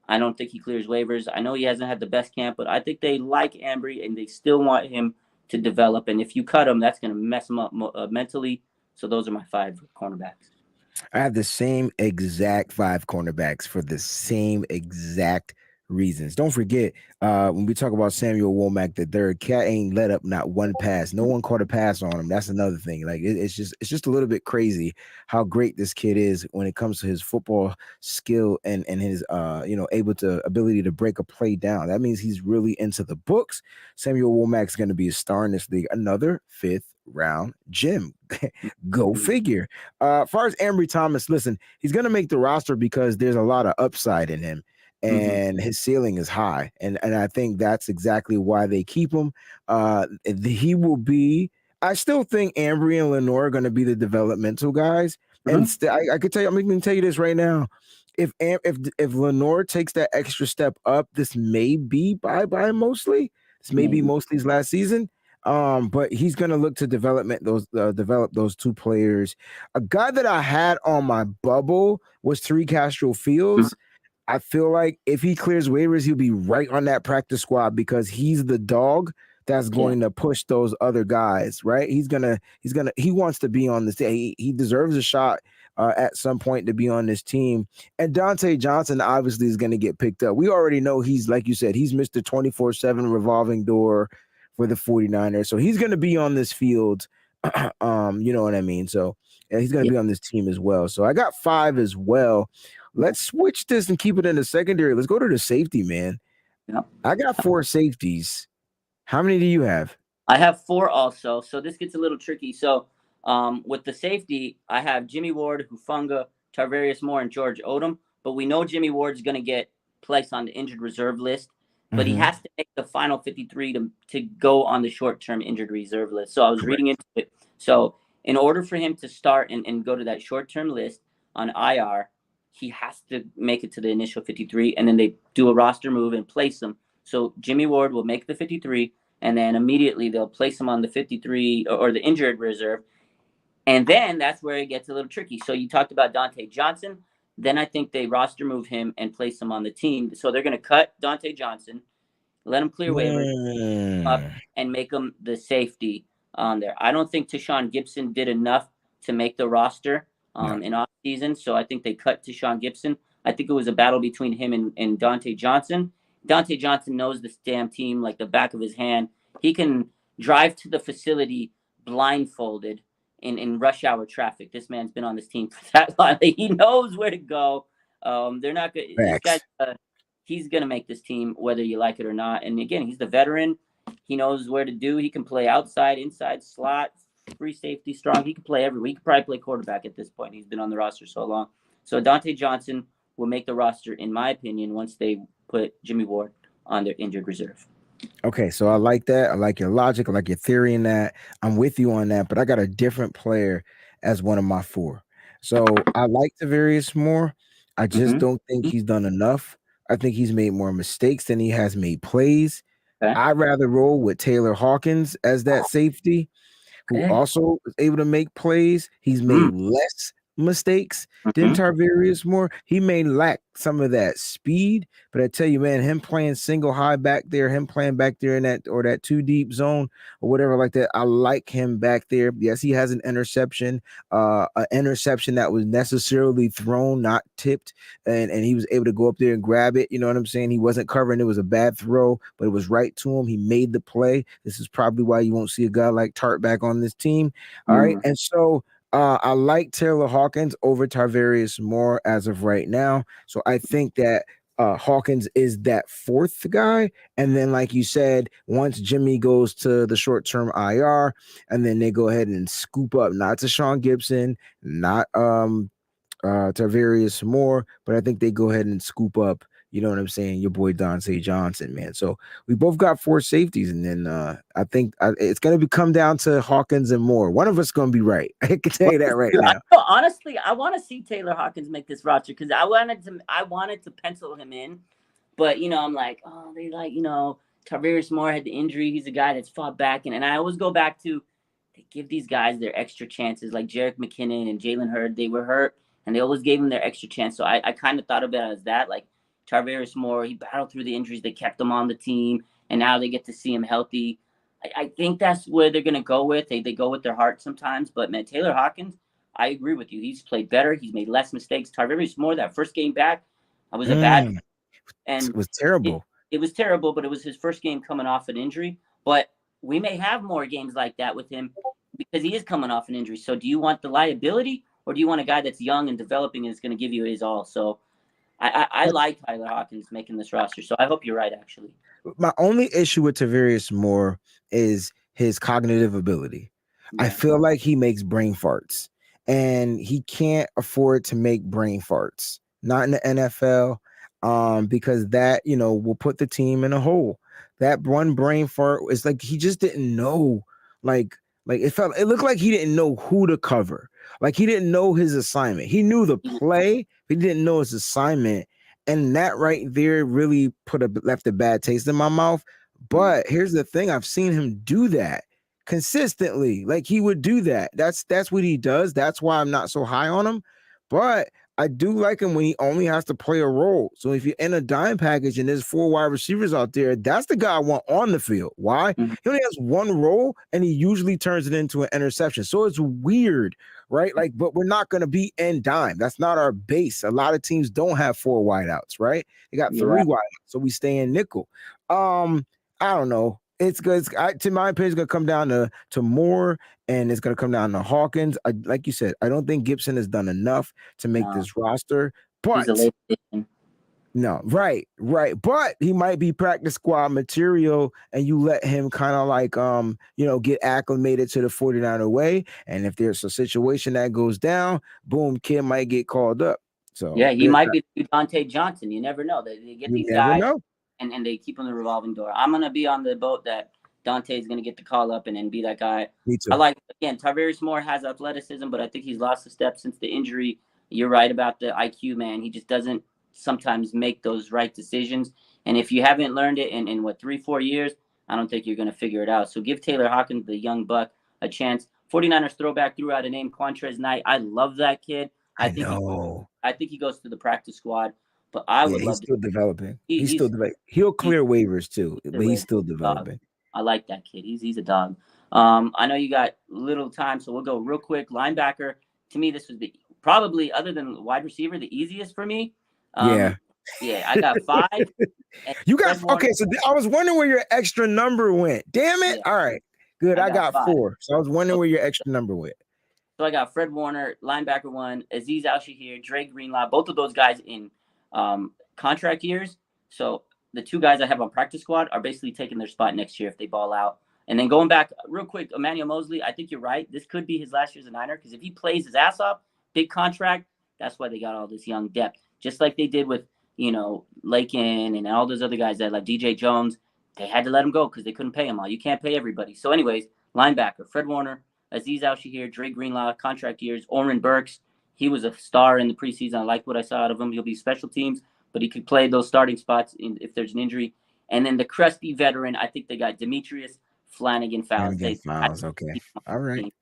I don't think he clears waivers. I know he hasn't had the best camp, but I think they like Emery and they still want him to develop. And if you cut him, that's going to mess him up mentally. So those are my 5 cornerbacks. I have the same exact 5 cornerbacks for the same exact reasons. Don't forget, when we talk about Samuel Womack, that their cat ain't let up not one pass. No one caught a pass on him. That's another thing. Like it's just a little bit crazy how great this kid is when it comes to his football skill and his ability to break a play down. That means he's really into the books. Samuel Womack's going to be a star in this league. Another 5th round gem. Go figure. As far as Emery Thomas, listen, he's going to make the roster because there's a lot of upside in him. And his ceiling is high. And I think that's exactly why they keep him. He will be, I still think Emery and Lenore are going to be the developmental guys. And I could tell you, I'm going to tell you this right now. If Lenore takes that extra step up, this may be bye mostly. This may be Mosley's last season. But he's going to look to develop those 2 players. A guy that I had on my bubble was Tariq Castro Fields. I feel like if he clears waivers, he'll be right on that practice squad because he's the dog that's going to push those other guys, right? He wants to be on this. He deserves a shot at some point to be on this team. And Dante Johnson obviously is going to get picked up. We already know he's, like you said, he's Mr. 24/7 revolving door for the 49ers. So he's going to be on this field. You know what I mean? So he's going to be on this team as well. So I got 5 as well. Let's switch this and keep it in the secondary. Let's go to the safety, man. Yep. I got 4 safeties. How many do you have? I have 4 also. So this gets a little tricky. So with the safety, I have Jimmy Ward, Hufanga, Tarvarius Moore and George Odom, but we know Jimmy Ward's going to get placed on the injured reserve list, but he has to make the final 53 to go on the short-term injured reserve list. So I was reading into it. So in order for him to start and go to that short-term list on IR, he has to make it to the initial 53, and then they do a roster move and place him. So Jimmy Ward will make the 53, and then immediately they'll place him on the 53 or the injured reserve. And then that's where it gets a little tricky. So you talked about Dante Johnson. Then I think they roster move him and place him on the team. So they're going to cut Dante Johnson, let him clear waivers up, and make him the safety on there. I don't think Tashawn Gibson did enough to make the roster in off season. So I think they cut Tashawn Gibson. I think it was a battle between him and Dante Johnson. Dante Johnson knows this damn team like the back of his hand. He can drive to the facility blindfolded in rush hour traffic. This man's been on this team for that long. He knows where to go. They're not good. This guy, he's gonna make this team whether you like it or not. And again, he's the veteran. He knows where to do. He can play outside, inside, slot, free safety, strong. He can play everywhere. He could probably play quarterback at this point. He's been on the roster so long. So Dante Johnson will make the roster, in my opinion, once they put Jimmy Ward on their injured reserve. Okay, so I like that. I like your logic. I like your theory in that. I'm with you on that, but I got a different player as one of my 4. So I like Tarvarius Moore. I just don't think he's done enough. I think he's made more mistakes than he has made plays. Okay. I'd rather roll with Taylor Hawkins as that safety, who also is able to make plays. He's made less mistakes than Tarvarius Moore. He may lack some of that speed, but I tell you, man, him playing single high back there, him playing back there in that or that 2 deep zone or whatever like that, I like him back there. Yes, he has an interception that was necessarily thrown, not tipped, and he was able to go up there and grab it. You know what I'm saying? He wasn't covering. It was a bad throw, but it was right to him. He made the play. This is probably why you won't see a guy like Tart back on this team. All right, and so I like Taylor Hawkins over Tarvarius Moore as of right now. So I think that Hawkins is that 4th guy. And then, like you said, once Jimmy goes to the short-term IR, and then they go ahead and scoop up not Tashawn Gibson, not Tarvarius Moore, but I think they go ahead and scoop up, you know what I'm saying, your boy Dante Johnson, man. So we both got 4 safeties, and then I think it's going to come down to Hawkins and Moore. One of us going to be right. I can tell you that right now. Honestly, I want to see Taylor Hawkins make this roster because I wanted to pencil him in, but I'm like, oh, they Tarvarius Moore had the injury. He's a guy that's fought back, and I always go back to they give these guys their extra chances, like Jerick McKinnon and Jalen Hurd. They were hurt, and they always gave them their extra chance. So I kind of thought of it as that, like. Tarvarius Moore, he battled through the injuries. They kept him on the team, and now they get to see him healthy. I think that's where they're going to go with. They go with their heart sometimes. But, man, Taylor Hawkins, I agree with you. He's played better. He's made less mistakes. Tarvarius Moore, that first game back, I was a bad – and it was terrible. It was terrible, but it was his first game coming off an injury. But we may have more games like that with him because he is coming off an injury. So do you want the liability, or do you want a guy that's young and developing and is going to give you his all? So – I like Tyler Hawkins making this roster, so I hope you're right, actually. My only issue with Tarvarius Moore is his cognitive ability. Yeah. I feel like he makes brain farts, and he can't afford to make brain farts. Not in the NFL, because that, will put the team in a hole. That one brain fart is like he just didn't know, like it looked like he didn't know who to cover. Like he didn't know his assignment. He knew the play, but he didn't know his assignment. And that right there really left a bad taste in my mouth. But here's the thing. I've seen him do that consistently. Like he would do that. That's what he does. That's why I'm not so high on him. But I do like him when he only has to play a role. So if you're in a dime package and there's 4 wide receivers out there, that's the guy I want on the field. Why? He only has one role, and he usually turns it into an interception. So it's weird, right? Like, but we're not going to be in dime. That's not our base. A lot of teams don't have 4 wideouts, right? They got 3 wideouts, so we stay in nickel. I don't know. It's good. To my opinion, it's going to come down to Moore, and it's going to come down to Hawkins. Like you said, I don't think Gibson has done enough to make this roster. But No, right. But he might be practice squad material, and you let him kind of like get acclimated to the 49er way. And if there's a situation that goes down, boom, kid might get called up. So Yeah, he might be the Dante Johnson. You never know. They get you these never guys know. and they keep on the revolving door. I'm gonna be on the boat that Dante is gonna get the call up and then be that guy. Me I too. like again, Tarvarius Moore has athleticism, but I think he's lost a step since the injury. You're right about the IQ, man. He just doesn't sometimes make those right decisions. And if you haven't learned it in what 3-4 years, I don't think you're gonna figure it out. So give Taylor Hawkins, the young buck, a chance. 49ers throwback threw out a name, Quantrez Knight. I love that kid. I know. I think he goes to the practice squad, but I Yeah, would he's love to. still developing. He's He'll he's clear waivers too, the but way he's still dog. developing. I like that kid. He's a dog. I know you got little time, so we'll go real quick. Linebacker. To me, this was probably other than wide receiver, the easiest for me. Yeah. Yeah, I got 5. You got okay. So I was wondering where your extra number went. Damn it! Yeah. All right, good. I got 5. 4. So I was wondering where your extra number went. So I got Fred Warner, linebacker 1, Azeez Al-Shahir, Dre Greenlaw, both of those guys in contract years. So the 2 guys I have on practice squad are basically taking their spot next year if they ball out. And then going back real quick, Emmanuel Mosley, I think you're right. This could be his last year as a Niner because if he plays his ass off, big contract, that's why they got all this young depth. Just like they did with, Lakin and all those other guys that like DJ Jones, they had to let him go because they couldn't pay him all. You can't pay everybody. So anyways, linebacker, Fred Warner, Azeez Al-Shahir, Dre Greenlaw, contract years, Oren Burks. He was a star in the preseason. I liked what I saw out of him. He'll be special teams, but he could play those starting spots if there's an injury. And then the crusty veteran, I think they got Demetrius Flanagan Fowles. Okay. All right.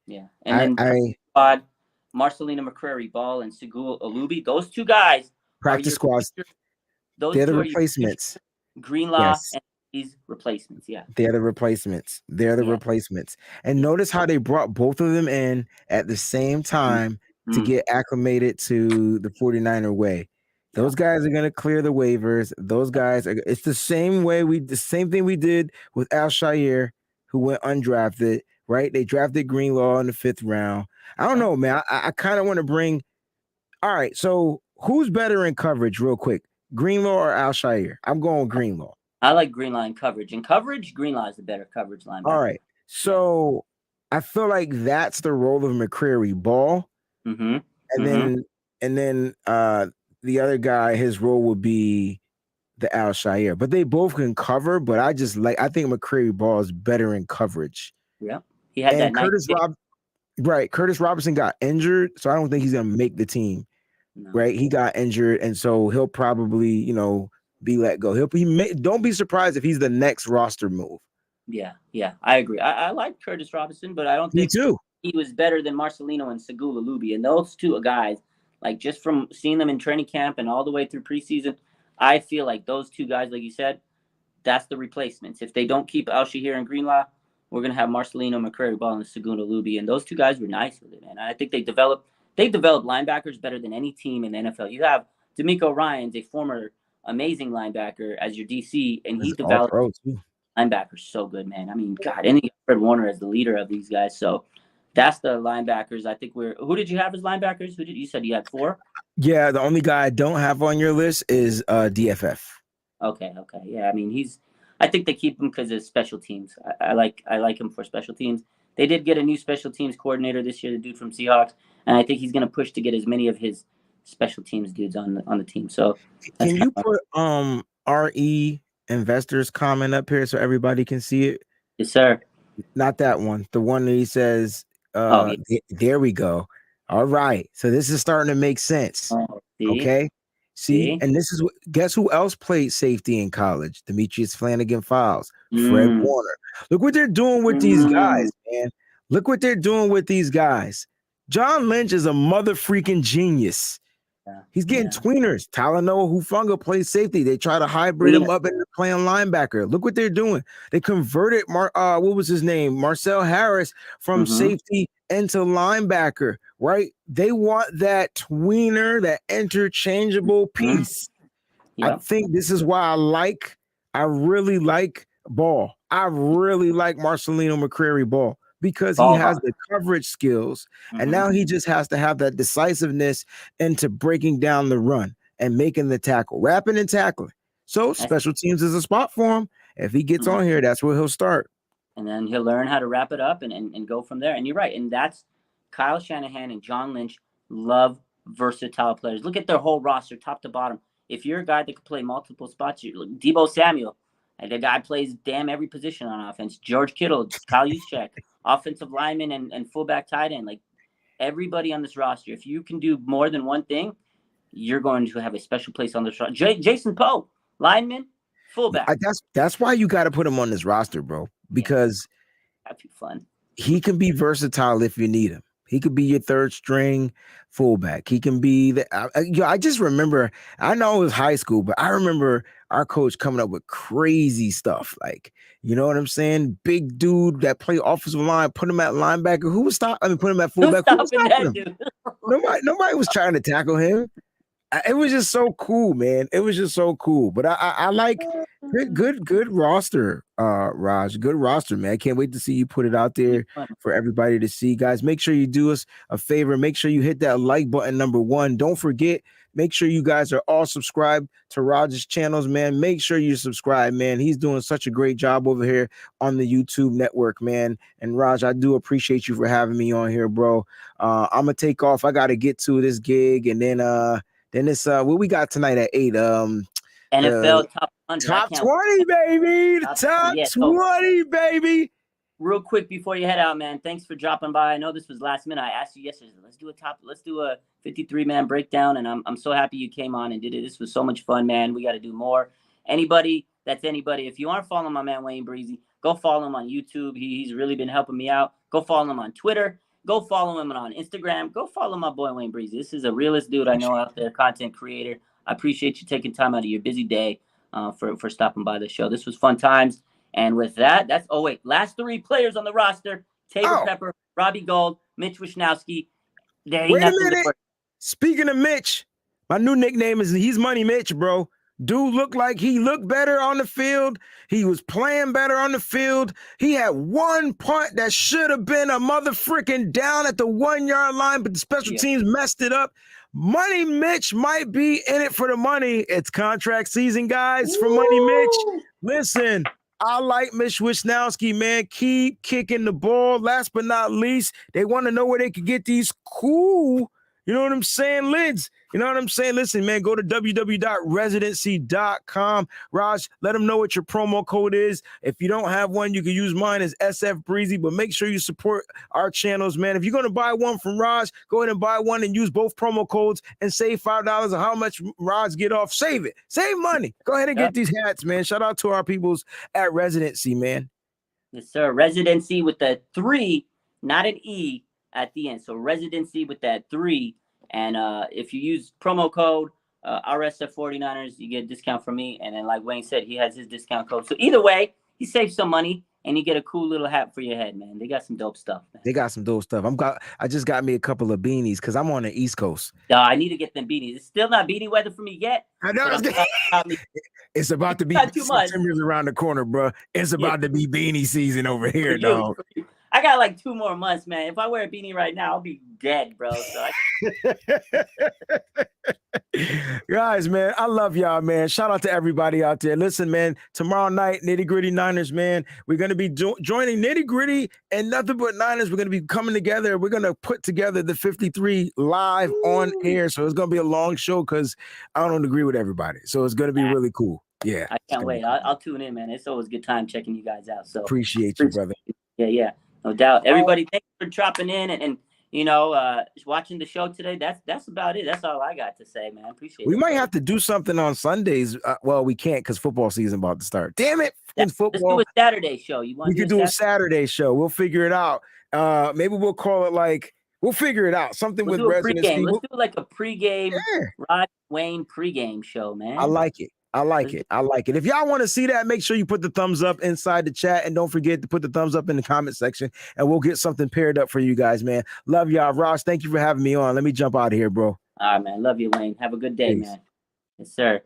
Yeah. And then Marcelino McCrary Ball and Segul Alubi. Those 2 guys practice squads. They're the replacements. Greenlaw and these replacements. Yeah. They're the replacements. Replacements. And notice how they brought both of them in at the same time to get acclimated to the 49er way. Those guys are going to clear the waivers. Those guys it's the same thing we did with Al-Shahir, who went undrafted, right? They drafted Greenlaw in the 5th round. I don't know, man. I kind of want to bring. All right. So who's better in coverage real quick? Greenlaw or Al-Shahir? I'm going Greenlaw. I like Greenlaw in coverage. In coverage, Greenlaw is the better coverage linebacker. All right. So I feel like that's the role of McCrary Ball. Mm-hmm. And then the other guy, his role would be the Al-Shahir. But they both can cover, but I think McCrary Ball is better in coverage. Yeah. He had that Curtis Robertson got injured, so I don't think he's gonna make the team. No. Right? He got injured, and so he'll probably, be let go. Don't be surprised if he's the next roster move. Yeah, I agree. I like Curtis Robinson, but I don't think he was better than Marcelino and Segul Alubi. And those 2 guys, like just from seeing them in training camp and all the way through preseason, I feel like those 2 guys, like you said, that's the replacements. If they don't keep Al-Shahir and Greenlaw, we're gonna have Marcelino, McCrary Ball, and Segul Alubi. And those 2 guys were nice with it, man. I think they developed linebackers better than any team in the NFL. You have D'Amico Ryans, a former amazing linebacker, as your DC, and he developed linebackers so good, man. I mean, God, and Fred Warner as the leader of these guys. So that's the linebackers. I think who did you have as linebackers? You said you had 4? Yeah, the only guy I don't have on your list is DFF. Okay. Yeah, I mean I think they keep him because of special teams. I like him for special teams. They did get a new special teams coordinator this year, the dude from Seahawks, and I think he's gonna push to get as many of his special teams dudes on the team. So can you put RE investors comment up here so everybody can see it? Yes, sir. Not that one. The one that he says, there we go. All right. So this is starting to make sense. Okay. See? And this is guess who else played safety in college? Demetrius Flanagan Fowles, Fred Warner. Look what they're doing with these guys, man. Look what they're doing with these guys. John Lynch is a mother freaking genius. He's getting tweeners. Talanoa Hufanga plays safety. They try to hybrid him up into playing linebacker. Look what they're doing. They converted what was his name? Marcel Harris from safety into linebacker, right? They want that tweener, that interchangeable piece. I think this is why I really like Ball. I really like Marcelino McCrary Ball. Because he has the coverage skills, and now he just has to have that decisiveness into breaking down the run. and making the tackle, rapping and tackling. So special teams is a spot for him. If he gets on here, that's where he'll start. And then he'll learn how to wrap it up and go from there. And you're right. And that's Kyle Shanahan and John Lynch love versatile players. Look at their whole roster, top to bottom. If you're a guy that can play multiple spots, you're like Deebo Samuel, and the guy plays damn every position on offense. George Kittle, Kyle Juszczyk, offensive lineman and fullback tight end. Like everybody on this roster, if you can do more than one thing, you're going to have a special place on this roster. Jason Poe, lineman, fullback. That's why you got to put him on this roster, bro, because that'd be fun. He can be versatile if you need him. He could be your third string fullback. He can be I just remember, I know it was high school, but I remember our coach coming up with crazy stuff. Like, you know what I'm saying? Big dude that play offensive line, put him at linebacker. Who was put him at fullback. Nobody was trying to tackle him. It was just so cool, man. It was just so cool. But I like good roster, Raj. Good roster, man. I can't wait to see you put it out there for everybody to see. Guys, make sure you do us a favor. Make sure you hit that like button, #1. Don't forget, make sure you guys are all subscribed to Raj's channels, man. Make sure you subscribe, man. He's doing such a great job over here on the YouTube network, man. And Raj, I do appreciate you for having me on here, bro. I'm gonna take off. I gotta get to this gig, and then it's what we got tonight at 8. NFL top 100. Top 20, baby. The top 20, baby. Real quick before you head out, man. Thanks for dropping by. I know this was last minute. I asked you yesterday. Let's do a 53-man breakdown, and I'm so happy you came on and did it. This was so much fun, man. We got to do more. Anybody. If you aren't following my man Wayne Breezie, go follow him on YouTube. He's really been helping me out. Go follow him on Twitter. Go follow him on Instagram. Go follow my boy Wayne Breezie. This is a realist dude I know out there, content creator. I appreciate you taking time out of your busy day for stopping by the show. This was fun times. And with that, last 3 players on the roster: Tabor Pepper, Robbie Gould, Mitch Wishnowski. Wait a minute. Speaking of Mitch, my new nickname is He's Money Mitch, bro. Dude looked like he looked better on the field. He was playing better on the field. He had one punt that should have been a motherfucking down at the 1-yard line, but the special teams messed it up. Money Mitch might be in it for the money. It's contract season, guys, for Money Mitch. Listen, I like Mitch Wishnowski, man. Keep kicking the ball. Last but not least, they want to know where they can get these cool, you know what I'm saying, lids. You know what I'm saying? Listen, man, go to www.residency.com. Raj, let them know what your promo code is. If you don't have one, you can use mine as SF Breezy, but make sure you support our channels, man. If you're going to buy one from Raj, go ahead and buy one and use both promo codes and save $5 on how much Raj get off. Save it. Save money. Go ahead and get these hats, man. Shout out to our peoples at Residency, man. Yes, sir. Residency with the 3, not an E at the end. So Residency with that 3. And if you use promo code RSF49ers, you get a discount from me. And then, like Wayne said, he has his discount code. So either way, he saves some money and you get a cool little hat for your head, man. They got some dope stuff, man. They got some dope stuff. I just got me a couple of beanies because I'm on the East Coast. I need to get them beanies. It's still not beanie weather for me yet. I know. It's about to be September's around the corner, bro. It's about to be beanie season over here, dog. I got like 2 more months, man. If I wear a beanie right now, I'll be dead, bro. So Guys, man, I love y'all, man. Shout out to everybody out there. Listen, man, tomorrow night, Nitty Gritty Niners, man. We're going to be joining Nitty Gritty and Nothing But Niners. We're going to be coming together. We're going to put together the 53 live on air. So it's going to be a long show because I don't agree with everybody. So it's going to be really cool. Yeah. I can't wait. I'll tune in, man. It's always a good time checking you guys out. So appreciate you, brother. Yeah. No doubt. Everybody, thanks for dropping in and watching the show today. That's about it. That's all I got to say, man. Appreciate it. We might have to do something on Sundays. Well, we can't because football season about to start. Damn it. Football. Let's do a Saturday show. We could do a Saturday show. We'll figure it out. Maybe we'll call it we'll figure it out. Something with residency. Let's do like a pregame, Rod Wayne pregame show, man. I like it. If y'all want to see that, make sure you put the thumbs up inside the chat. And don't forget to put the thumbs up in the comment section. And we'll get something paired up for you guys, man. Love y'all. Ross, thank you for having me on. Let me jump out of here, bro. All right, man. Love you, Wayne. Have a good day, man. Yes, sir.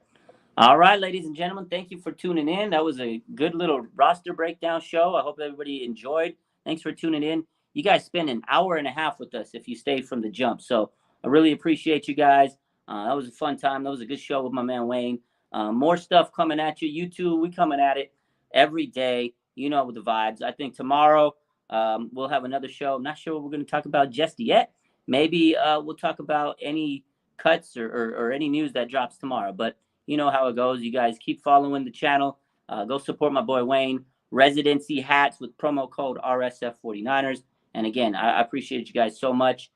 All right, ladies and gentlemen, thank you for tuning in. That was a good little roster breakdown show. I hope everybody enjoyed. Thanks for tuning in. You guys spent an hour and a half with us if you stayed from the jump. So I really appreciate you guys. That was a fun time. That was a good show with my man Wayne. More stuff coming at you. You too. We coming at it every day. You know the vibes. I think tomorrow we'll have another show. I'm not sure what we're going to talk about just yet. Maybe we'll talk about any cuts or any news that drops tomorrow. But you know how it goes. You guys keep following the channel. Go support my boy Wayne. Residency hats with promo code RSF49ers. And again, I appreciate you guys so much.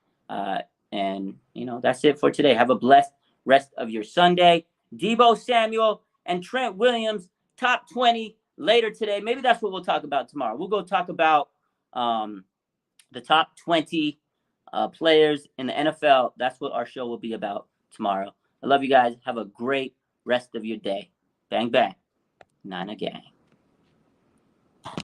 And, you know, that's it for today. Have a blessed rest of your Sunday. Deebo Samuel and Trent Williams, top 20 later today. Maybe that's what we'll talk about tomorrow. We'll go talk about the top 20 players in the NFL. That's what our show will be about tomorrow. I love you guys. Have a great rest of your day. Bang, bang. Niner gang.